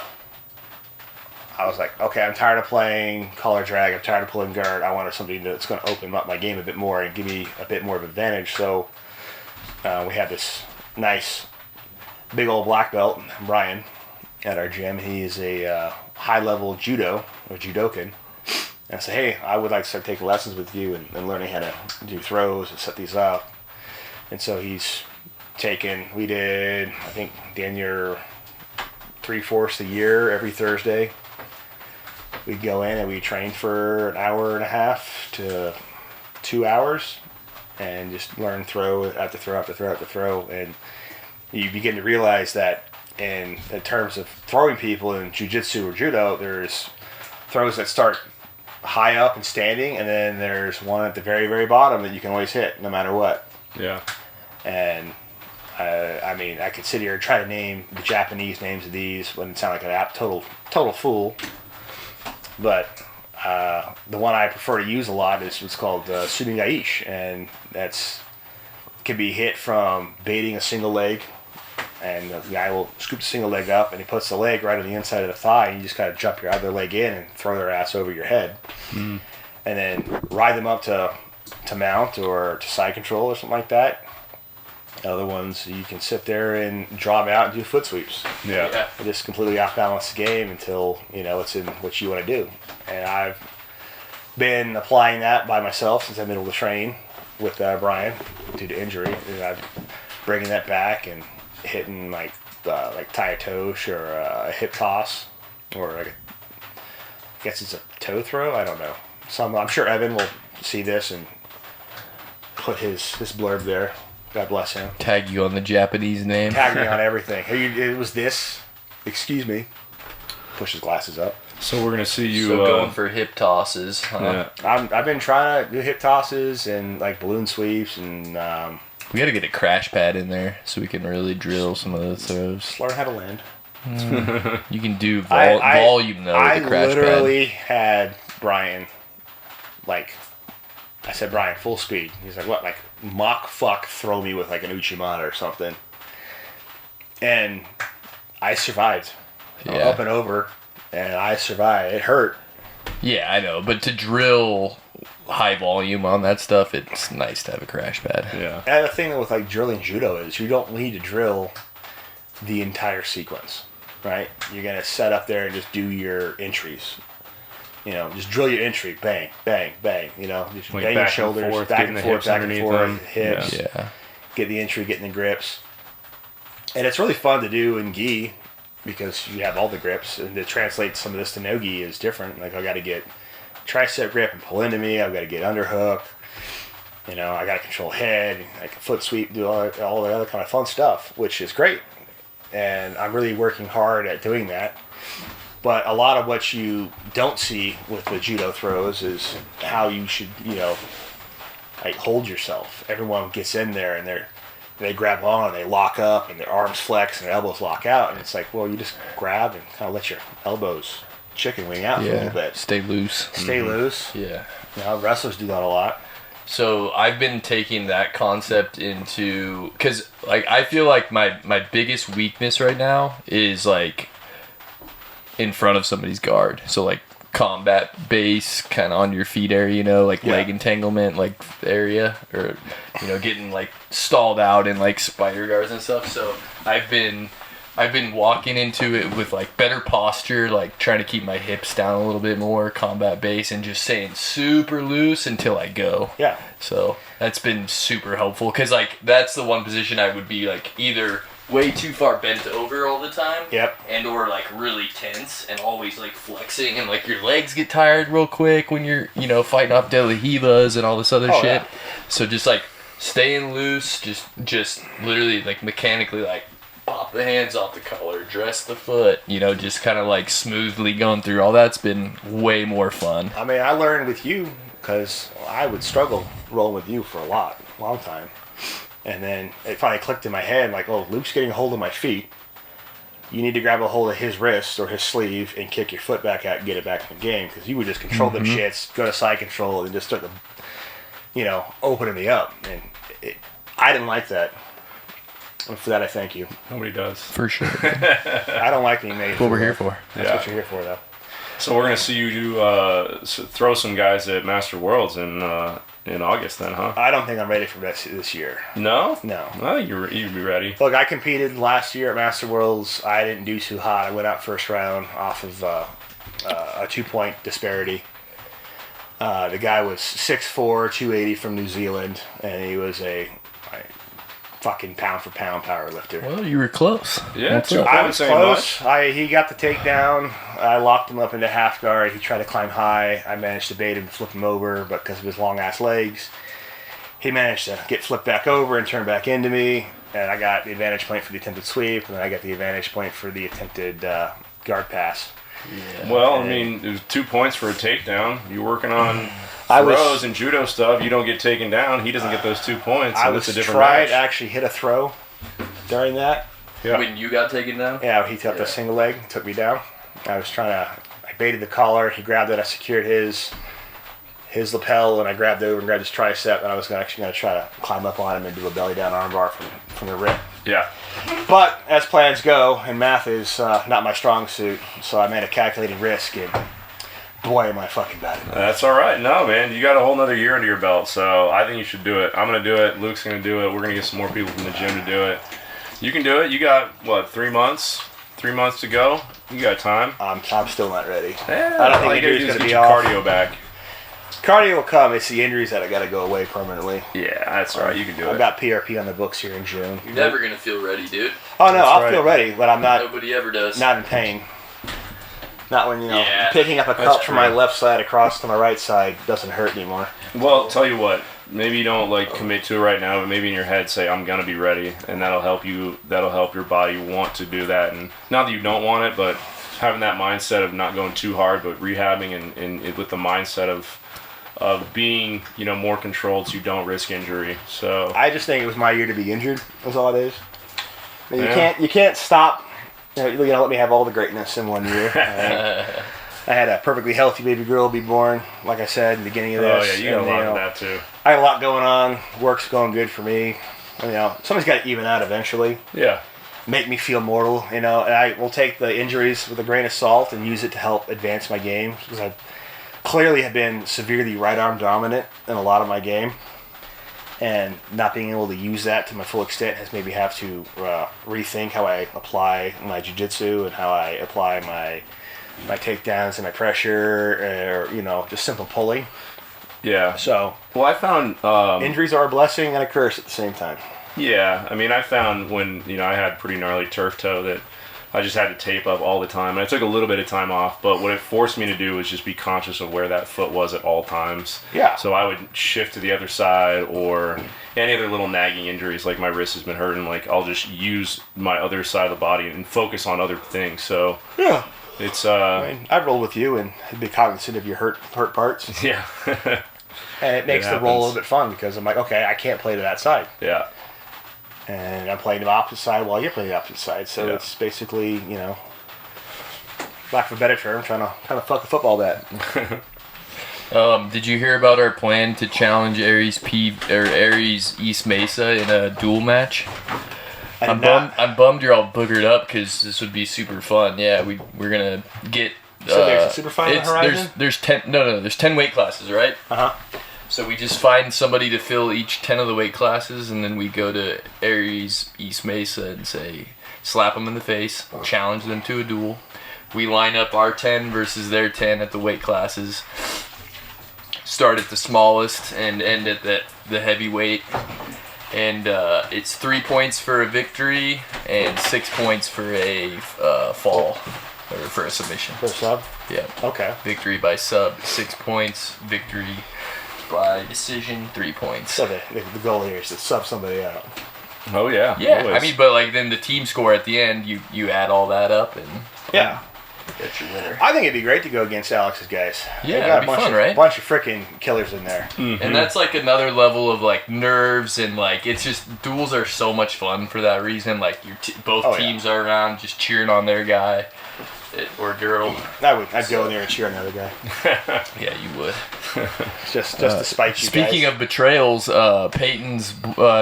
was like, okay, I'm tired of playing collar drag. I'm tired of pulling guard. I wanted something that's going to open up my game a bit more and give me a bit more of an advantage. So we had this nice big old black belt, Brian, at our gym. He is a high-level judo or judokan. And I said, hey, I would like to start taking lessons with you and learning how to do throws and set these up. And so he's we did, I think, damn near 3/4 a year every Thursday. We'd go in and we'd train for an hour and a half to 2 hours and just learn throw after throw after throw after throw. And you begin to realize that in terms of throwing people in Jiu-Jitsu or Judo, there's throws that start high up and standing, and then there's one at the very, very bottom that you can always hit no matter what. Yeah. And I mean, I could sit here and try to name the Japanese names of these. Wouldn't sound like a total fool. But the one I prefer to use a lot is what's called Sunigaish, and that's can be hit from baiting a single leg, and the guy will scoop the single leg up, and he puts the leg right on the inside of the thigh, and you just kind of jump your other leg in and throw their ass over your head, and then ride them up to mount or to side control or something like that. Other ones, you can sit there and draw them out and do foot sweeps. Yeah. And just completely off-balance the game until, it's in what you want to do. And I've been applying that by myself since I've been able to train with Brian due to injury. And I'm bringing that back and hitting like Tayatosh or a hip toss, or I guess it's a toe throw. I don't know. I'm sure Evan will see this and put his blurb there. God bless him. Tag you on the Japanese name. Tag me on everything. Hey, it was this. Excuse me. Push his glasses up. So we're gonna see you So going for hip tosses, huh? Yeah. I've been trying to do hip tosses and like balloon sweeps and We gotta get a crash pad in there so we can really drill some of those throws. learn how to land. You can do volume though with the crash I literally had Brian, I said, Brian, full speed. He's like, what? Like, mock fuck throw me with like an Uchimata or something. And I survived. Yeah. Up and over. And I survived. It hurt. Yeah, I know, but to drill high volume on that stuff, it's nice to have a crash pad. Yeah. And the thing with like drilling judo is you don't need to drill the entire sequence, right? You're gonna set up there and just do your entries. Just drill your entry, bang, bang, bang. Just Like bang your back and shoulders, forth, back getting and the forth, hips back and underneath forth, them. hips. Yeah. Get the entry, getting the grips. And it's really fun to do in gi because you have all the grips, and to translate some of this to no gi is different. Like, I got to get tricep grip and pull into me. I've got to get underhook. I got to control head, like a foot sweep, do all the other kind of fun stuff, which is great. And I'm really working hard at doing that. But a lot of what you don't see with the judo throws is how you should, hold yourself. Everyone gets in there and they grab on and they lock up and their arms flex and their elbows lock out. And it's like, well, you just grab and kind of let your elbows chicken wing out for a little bit. Stay loose. Stay loose. Yeah. Wrestlers do that a lot. So I've been taking that concept into, because I feel like my biggest weakness right now is like in front of somebody's guard. So like combat base, kind of on your feet area, leg entanglement area, or getting like stalled out in like spider guards and stuff. So I've been walking into it with like better posture, like trying to keep my hips down a little bit more, combat base, and just staying super loose until I go. Yeah. So that's been super helpful, because like that's the one position I would be like either way too far bent over all the time. Yep. And or like really tense and always like flexing, and like your legs get tired real quick when you're fighting off De La Rivas and all this other shit. Yeah. So just like staying loose, just literally like mechanically like pop the hands off the collar, dress the foot, just kind of like smoothly going through all that's been way more fun. I mean, I learned with you because I would struggle rolling with you for a long time. And then it finally clicked in my head, like, oh, Luke's getting a hold of my feet. You need to grab a hold of his wrist or his sleeve and kick your foot back out and get it back in the game. Because you would just control them shits, go to side control, and just start to, opening me up. And I didn't like that. And for that, I thank you. Nobody does. For sure. I don't like being made. That's what we're here for. That's what you're here for, though. So we're gonna see you do throw some guys at Master Worlds in August, then, huh? I don't think I'm ready for this year. No. No. I think you'd be ready. Look, I competed last year at Master Worlds. I didn't do too hot. I went out first round off of a 2-point disparity. The guy was 6'4", 280 from New Zealand, and he was a fucking pound for pound power lifter. Well, you were close. Yeah, That's 2 up. I points was ain't close. much. He got the takedown. I locked him up into half guard. He tried to climb high. I managed to bait him to flip him over, but because of his long ass legs, he managed to get flipped back over and turn back into me. And I got the advantage point for the attempted sweep, and then I got the advantage point for the attempted guard pass. Yeah. Well, I mean, it was 2 points for a takedown. You're working on I was- throws and judo stuff. You don't get taken down. He doesn't get those 2 points. So I it's was a different tried match. to actually hit a throw during that. Yeah. When you got taken down? Yeah, he took the single leg, took me down. I baited the collar. He grabbed it. I secured his lapel, and I grabbed over and grabbed his tricep, and I was actually going to try to climb up on him and do a belly down armbar from the rip. Yeah. But as plans go, and math is not my strong suit, so I made a calculated risk, and boy, am I fucking bad at it. That's all right. No, man, you got a whole nother year under your belt, so I think you should do it. I'm going to do it. Luke's going to do it. We're going to get some more people from the gym to do it. You can do it. You got, what, 3 months? 3 months to go? You got time. I'm still not ready. Yeah, I don't think all you gotta injury's do is going to get be your off. cardio back. Cardio will come. It's the injuries that I got to go away permanently. Yeah, that's all right. You can do I've it. got PRP on the books here in June. You're never going to feel ready, dude. Oh no, That's I'll right. feel ready, but I'm not Nobody ever does. in pain. Not when Yeah, picking up a that's cup from my true. left side across to my right side doesn't hurt anymore. Well, tell you what. Maybe you don't commit to it right now, but maybe in your head say, "I'm gonna be ready," and that'll help you. That'll help your body want to do that, and not that you don't want it, but having that mindset of not going too hard, but rehabbing and with the mindset of being more controlled, so you don't risk injury. So I just think it was my year to be injured. That's all it is. I mean, Yeah. you can't stop. Let me have all the greatness in one year. I had a perfectly healthy baby girl be born, like I said in the beginning of oh this. yeah, you got a and, lot of that too. I had a lot going on. Work's going good for me. Somebody's got to even out eventually. Yeah. Make me feel mortal, and I will take the injuries with a grain of salt and use it to help advance my game, because I clearly have been severely right arm dominant in a lot of my game, and not being able to use that to my full extent has made me have to rethink how I apply my jiu-jitsu and how I apply my takedowns and my pressure, or just simple pulling. Yeah. So Well, I found injuries are a blessing and a curse at the same time. Yeah, I mean, I found when, I had pretty gnarly turf toe that I just had to tape up all the time. And I took a little bit of time off, but what it forced me to do was just be conscious of where that foot was at all times. Yeah. So I would shift to the other side, or any other little nagging injuries, like my wrist has been hurting, like I'll just use my other side of the body and focus on other things. So Yeah. it's, I mean, I'd roll with you and be cognizant of your hurt parts. yeah. And it makes It the roll a happens. little bit fun, because I'm like, okay, I can't play to that side. Yeah. And I'm playing the opposite side while you're playing the opposite side. So Yeah. it's basically, lack of a better term, trying to fuck a football bat. Did you hear about our plan to challenge Aries East Mesa in a duel match? I'm bummed you're all boogered up, because this would be super fun. Yeah, we're gonna get. So there's a super fight on the horizon? There's 10. No, there's 10 weight classes, right? Uh-huh. So we just find somebody to fill each 10 of the weight classes, and then we go to Aries East Mesa and slap them in the face, challenge them to a duel. We line up our 10 versus their 10 at the weight classes. Start at the smallest and end at the heavyweight. And it's 3 points for a victory and 6 points for a fall, or for a submission. For a sub? Yeah. Okay. Victory by sub, 6 points. Victory by decision, 3 points. So the goal here is to sub somebody out. Oh, yeah. Yeah, always. I mean, but then the team score at the end, you add all that up and Yeah. get your winner. I think it'd be great to go against Alex's guys. Yeah, They've got it'd a be bunch fun, of, right? bunch of freaking killers in there. And that's another level of nerves, and it's just duels are so much fun for that reason. Both Oh, yeah. teams are around just cheering on their guy or girl. I'd go in there and cheer on the other guy. Yeah, you would. Just to spite you Speaking guys. of betrayals, Peyton's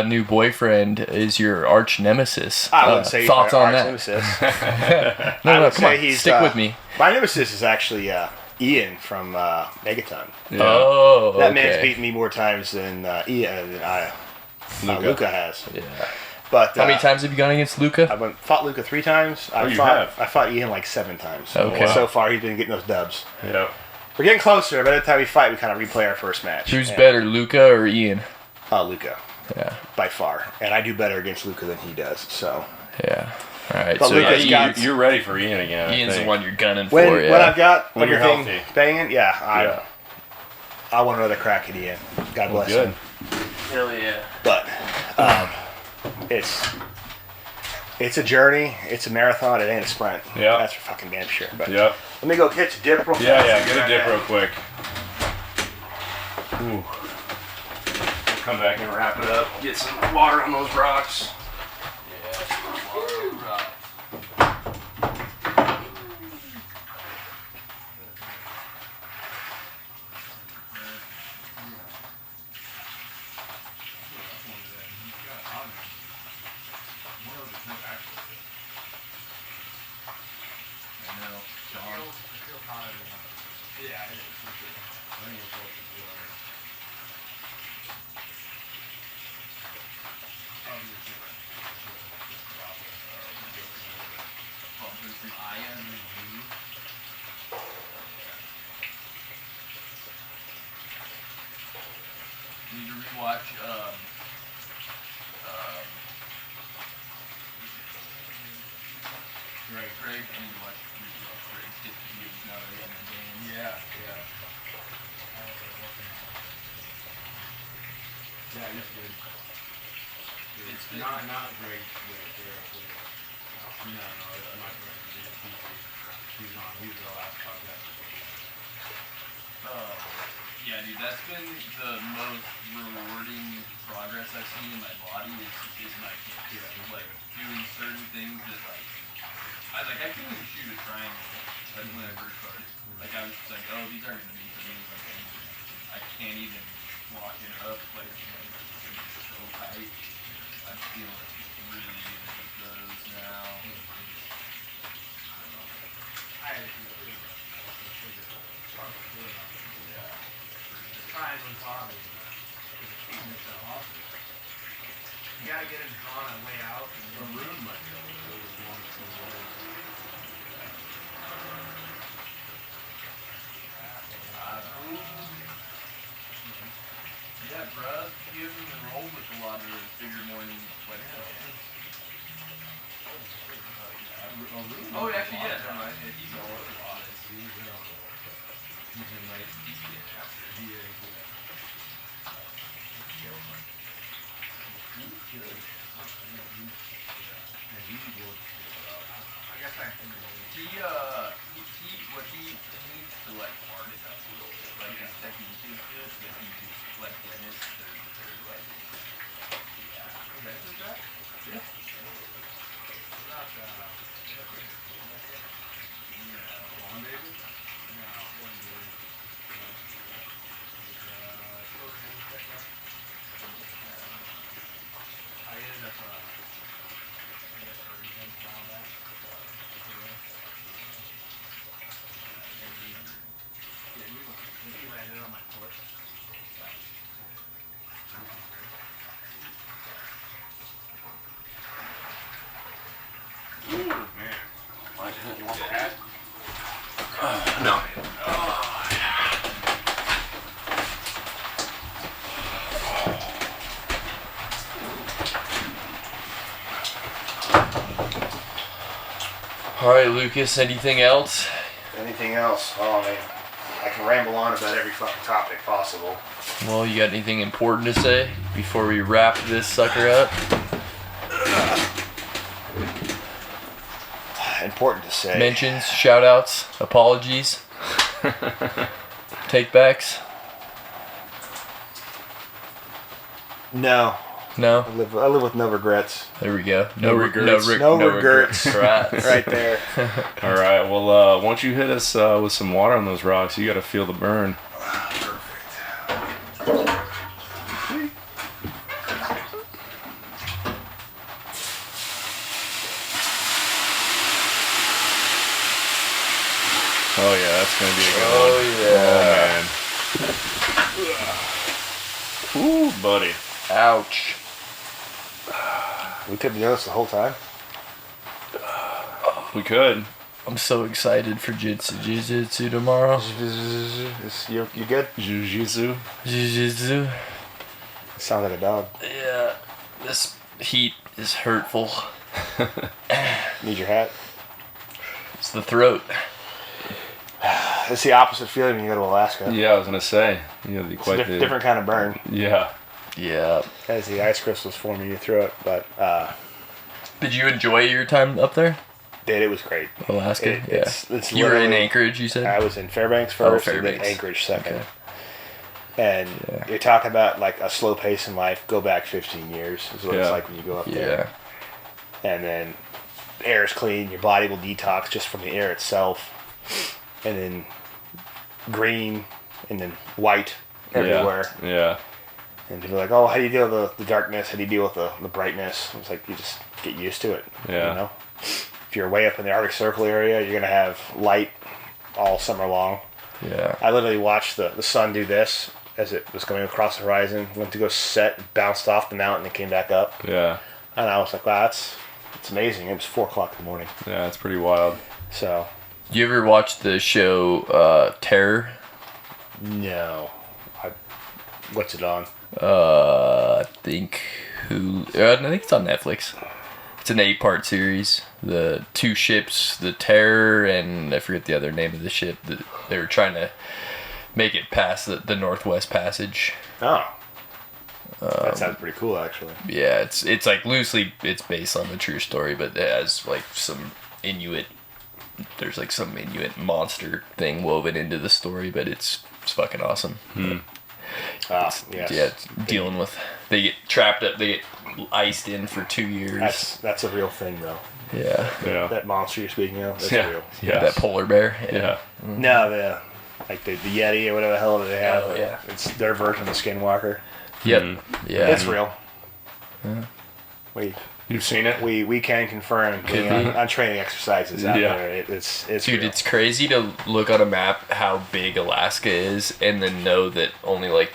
new boyfriend is your arch nemesis. I wouldn't say he's thoughts my on arch that. nemesis. No, would come on, say he's, stick with me. My nemesis is actually Ian from Megaton. Yeah. Oh, That okay. man's beaten me more times than Luca has. Yeah. But How many times have you gone against Luca? I fought Luca 3 times. you have? I fought Ian like 7 times. Okay. And so far, he's been getting those dubs. Yeah. We're getting closer. By the time we fight, we kind of replay our first match. Who's And- better, Luca or Ian? Luca. Yeah. by far. And I do better against Luca than he does. So Yeah. All right. But So Luka's yeah, got- You're ready for Ian again. I Ian's the think. one you're gunning when for. Yeah. when I've got When you're everything healthy. banging, Yeah. I want another crack at Ian. God bless Good. him. Hell yeah. But it's a journey. It's a marathon. It ain't a sprint. Yeah. That's for fucking damn sure. But Yep. let me go catch a dip real fast. Yeah. Get a dip real quick. Ooh. Come back and wrap it up. Get some water on those rocks. Need to rewatch Greg. I need to watch Greg's hit videos now that he's in the game. Yeah. Yeah, it's good. It's good. Not great. No, it's my friend. He's on. He was the last podcast. Yeah, dude, that's been the most rewarding progress I've seen in my body is my kicks. Like doing certain things that I couldn't even shoot a triangle when I first started. Like I was just like, oh, these aren't gonna be for me. Like I can't even walk it up. Like it's so tight. I'm feeling really good with those now. Triangling hard. It's so awesome. You gotta get it drawn on the way out. The room might go. Yeah, bruh, he hasn't been rolled with a lot of the bigger morning like Oh, actually, yeah, never mind. Yeah, he's all over the lot. What he needs to like harden it up a little bit. Like his technique is good, but he just like Dennis, they're like No. All right, Lucas. Anything else? Anything else? Oh man, I can ramble on about every fucking topic possible. Well, you got anything important to say before we wrap this sucker up? Important to say. Mentions, shout-outs, apologies, take-backs? No, No? I live with no regrets. There we go. No regrets. No regrets. Right. Right there. All right. Well, once you hit us with some water on those rocks, you got to feel the burn. Oh yeah, that's gonna be a good one. Oh, yeah. Oh man. Ooh, buddy. Ouch. We could have done this the whole time. We could. I'm so excited for Jiu-Jitsu tomorrow. You good? Jiu-Jitsu. Jiu-Jitsu. Sound like a dog. Yeah. This heat is hurtful. Need your hat? It's the throat. It's the opposite feeling when you go to Alaska. Yeah, I was gonna say. You know, It's a the different kind of burn Yeah. Yeah. as the ice crystals forming in your throat. But Did you enjoy your time up there? dude, it was great. Alaska? It's You were in literally- Anchorage, you said? I was in Fairbanks first, and Fairbanks. then Anchorage second. Okay. And you're talking about like a slow pace in life. Go back 15 years is what it's Yeah. like when you go up there. Yeah. And then the air is clean. Your body will detox just from the air itself. And then green, and then white everywhere. Yeah. And people are like, oh, how do you deal with the darkness? How do you deal with the brightness? It's like, you just get used to it. Yeah. You know? If you're way up in the Arctic Circle area, you're going to have light all summer long. Yeah. I literally watched the sun do this as it was going across the horizon. Went to go set, bounced off the mountain, and came back up. Yeah. And I was like, wow, it's amazing. It was 4 o'clock in the morning. Yeah, it's pretty wild. So, You ever watch the show Terror? no. What's it on? I think I think it's on Netflix. It's an 8-part series. The 2 ships, the Terror, and I forget the other name of the ship. They were trying to make it past the Northwest Passage. Oh. That sounds pretty cool, actually. Yeah, it's like loosely it's based on the true story, but it has like some Inuit. There's like some Inuit monster thing woven into the story, but it's fucking awesome. Yes. Yeah, it's dealing with they get trapped up, they get iced in for 2 years. That's a real thing, though. Yeah, Yeah. That monster you're speaking of, that's Yeah. real. Yeah. that polar bear. Yeah. No, the Yeti or whatever the hell they have. Oh, yeah. It's their version of the Skinwalker. Yep. Mm-hmm. Yeah. It's real. You've seen it? We can confirm Could being be. on training exercises out Yeah. there. It's Dude, real. it's crazy to look on a map how big Alaska is, and then know that only like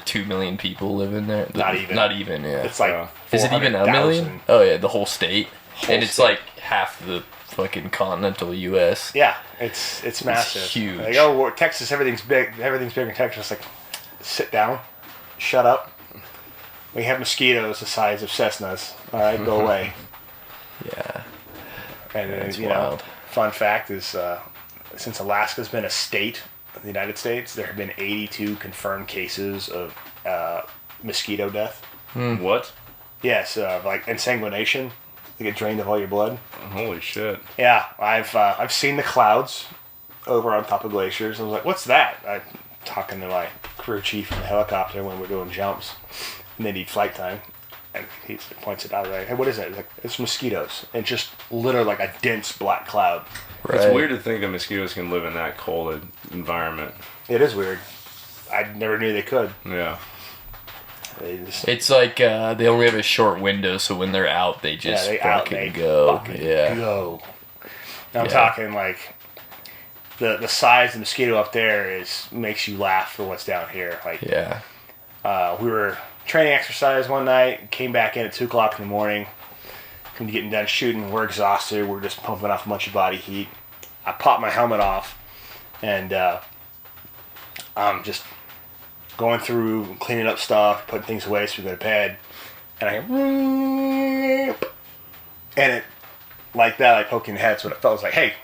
2 million people live in there. Not even. Not even. Yeah. It's like Yeah. Is it even a 400,000. million? Oh yeah, the whole state. Whole And it's state. like half the fucking continental U.S. Yeah, it's massive. huge. Like, oh, well, Texas, everything's big. Everything's big in Texas. Like, sit down, shut up. We have mosquitoes the size of Cessnas. All right, go away. Yeah. And then, That's you know, wild. fun fact is, since Alaska's been a state of the United States, there have been 82 confirmed cases of mosquito death. What? Yes, like insanguination. You get drained of all your blood. Holy shit. Yeah, I've seen the clouds over on top of glaciers. I was like, "What's that?" I'm talking to my crew chief in the helicopter when we're doing jumps, and they need flight time, and he points it out. Like, "Hey, what is it?" He's like, "It's mosquitoes." And just literally like a dense black cloud. Right. It's weird to think that mosquitoes can live in that cold environment. It is weird. I never knew they could. Yeah. They just It's like they only have a short window, so when they're out, they just they fucking go. fucking Yeah. go. And I'm Yeah. talking like the size of the mosquito up there makes you laugh for what's down here. Like Yeah. we were training exercise one night, came back in at 2 o'clock in the morning. Come to getting done shooting, we're exhausted. We're just pumping off a bunch of body heat. I popped my helmet off, and I'm just going through, cleaning up stuff, putting things away so we go to bed. And I hear, and it, like that, like poking the head. So it felt was like, hey,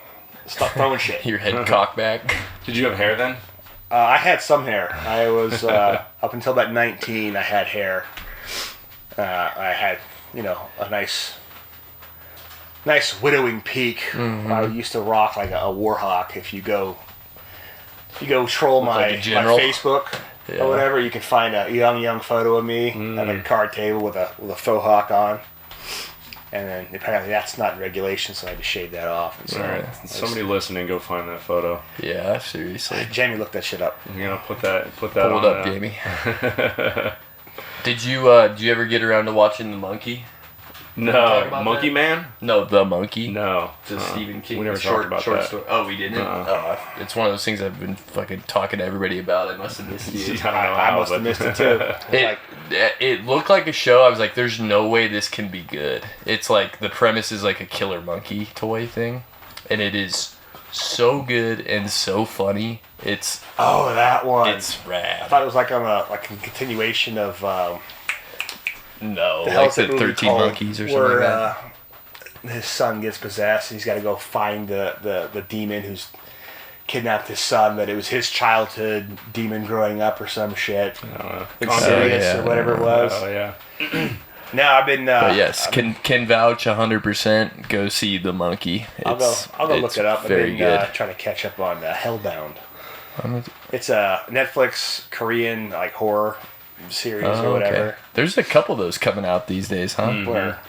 stop throwing shit. Your head cocked back. Did you have hair then? I had some hair. I was up until about 19. I had hair. I had, a nice widowing peak. Mm-hmm. I used to rock like a warhawk. If you go troll Look my like a general. Facebook Yeah. or whatever, you can find a young photo of me at a card table with a faux hawk on. And then apparently that's not in regulation, so I had to shave that off. And so Right. Somebody listening, go find that photo. Yeah, seriously. Jamie looked that shit up. You're gonna put that Pull on it up, that. Jamie. Did you ever get around to watching The Monkey? Talk No, about Monkey that? Man? No, The Monkey. No. The Stephen King We never short, talked about short that. story. Oh, we didn't? It's one of those things I've been fucking talking to everybody about. I must have missed I it. don't know I how, must have but- missed it too. It looked like a show. I was like, there's no way this can be good. It's like the premise is like a killer monkey toy thing, and it is so good and so funny. It's Oh, that one. rad. I thought it was like on a continuation of No, The like hell's the that movie 13 called Monkeys or something where, like that. His son gets possessed, and he's got to go find the demon who's kidnapped his son. That it was his childhood demon growing up or some shit. Insidious yeah. or whatever it was. Oh yeah. No, I've been. But yes, can vouch 100%. Go see The Monkey. I'll go look it's it up. I've Very been good. trying to catch up on Hellbound. It's a Netflix Korean like horror series or whatever. There's a couple of those coming out these days, huh? Where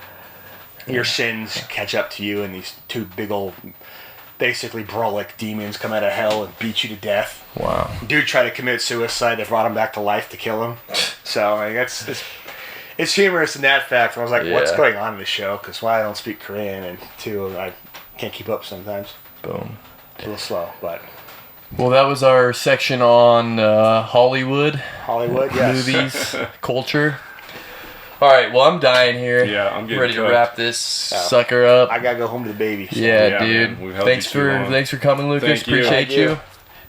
your sins catch up to you, and these two big old, basically Brolic demons come out of hell and beat you to death. Wow. Dude tried to commit suicide. They brought him back to life to kill him. So like, it's humorous in that fact. I was like, what's Yeah. going on in this show? Because I don't speak Korean, and two, I can't keep up sometimes. Boom. A little slow, but Well, that was our section on Hollywood. Hollywood, yes. Movies, culture. All right, well, I'm dying here. Yeah, I'm getting ready to cooked. wrap this sucker up. I gotta go home to the baby. So. Yeah, Yeah, dude. man, we've held Thanks you too for long. coming, Lucas. Thank you. Appreciate Thank you. you.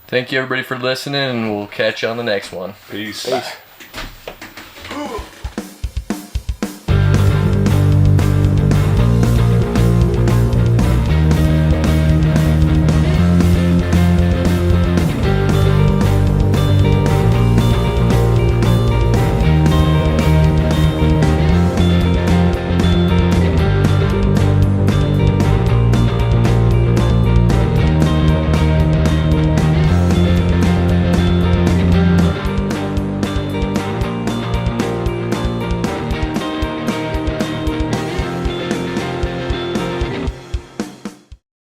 Thank you, everybody, for listening, and we'll catch you on the next one. Peace. Peace.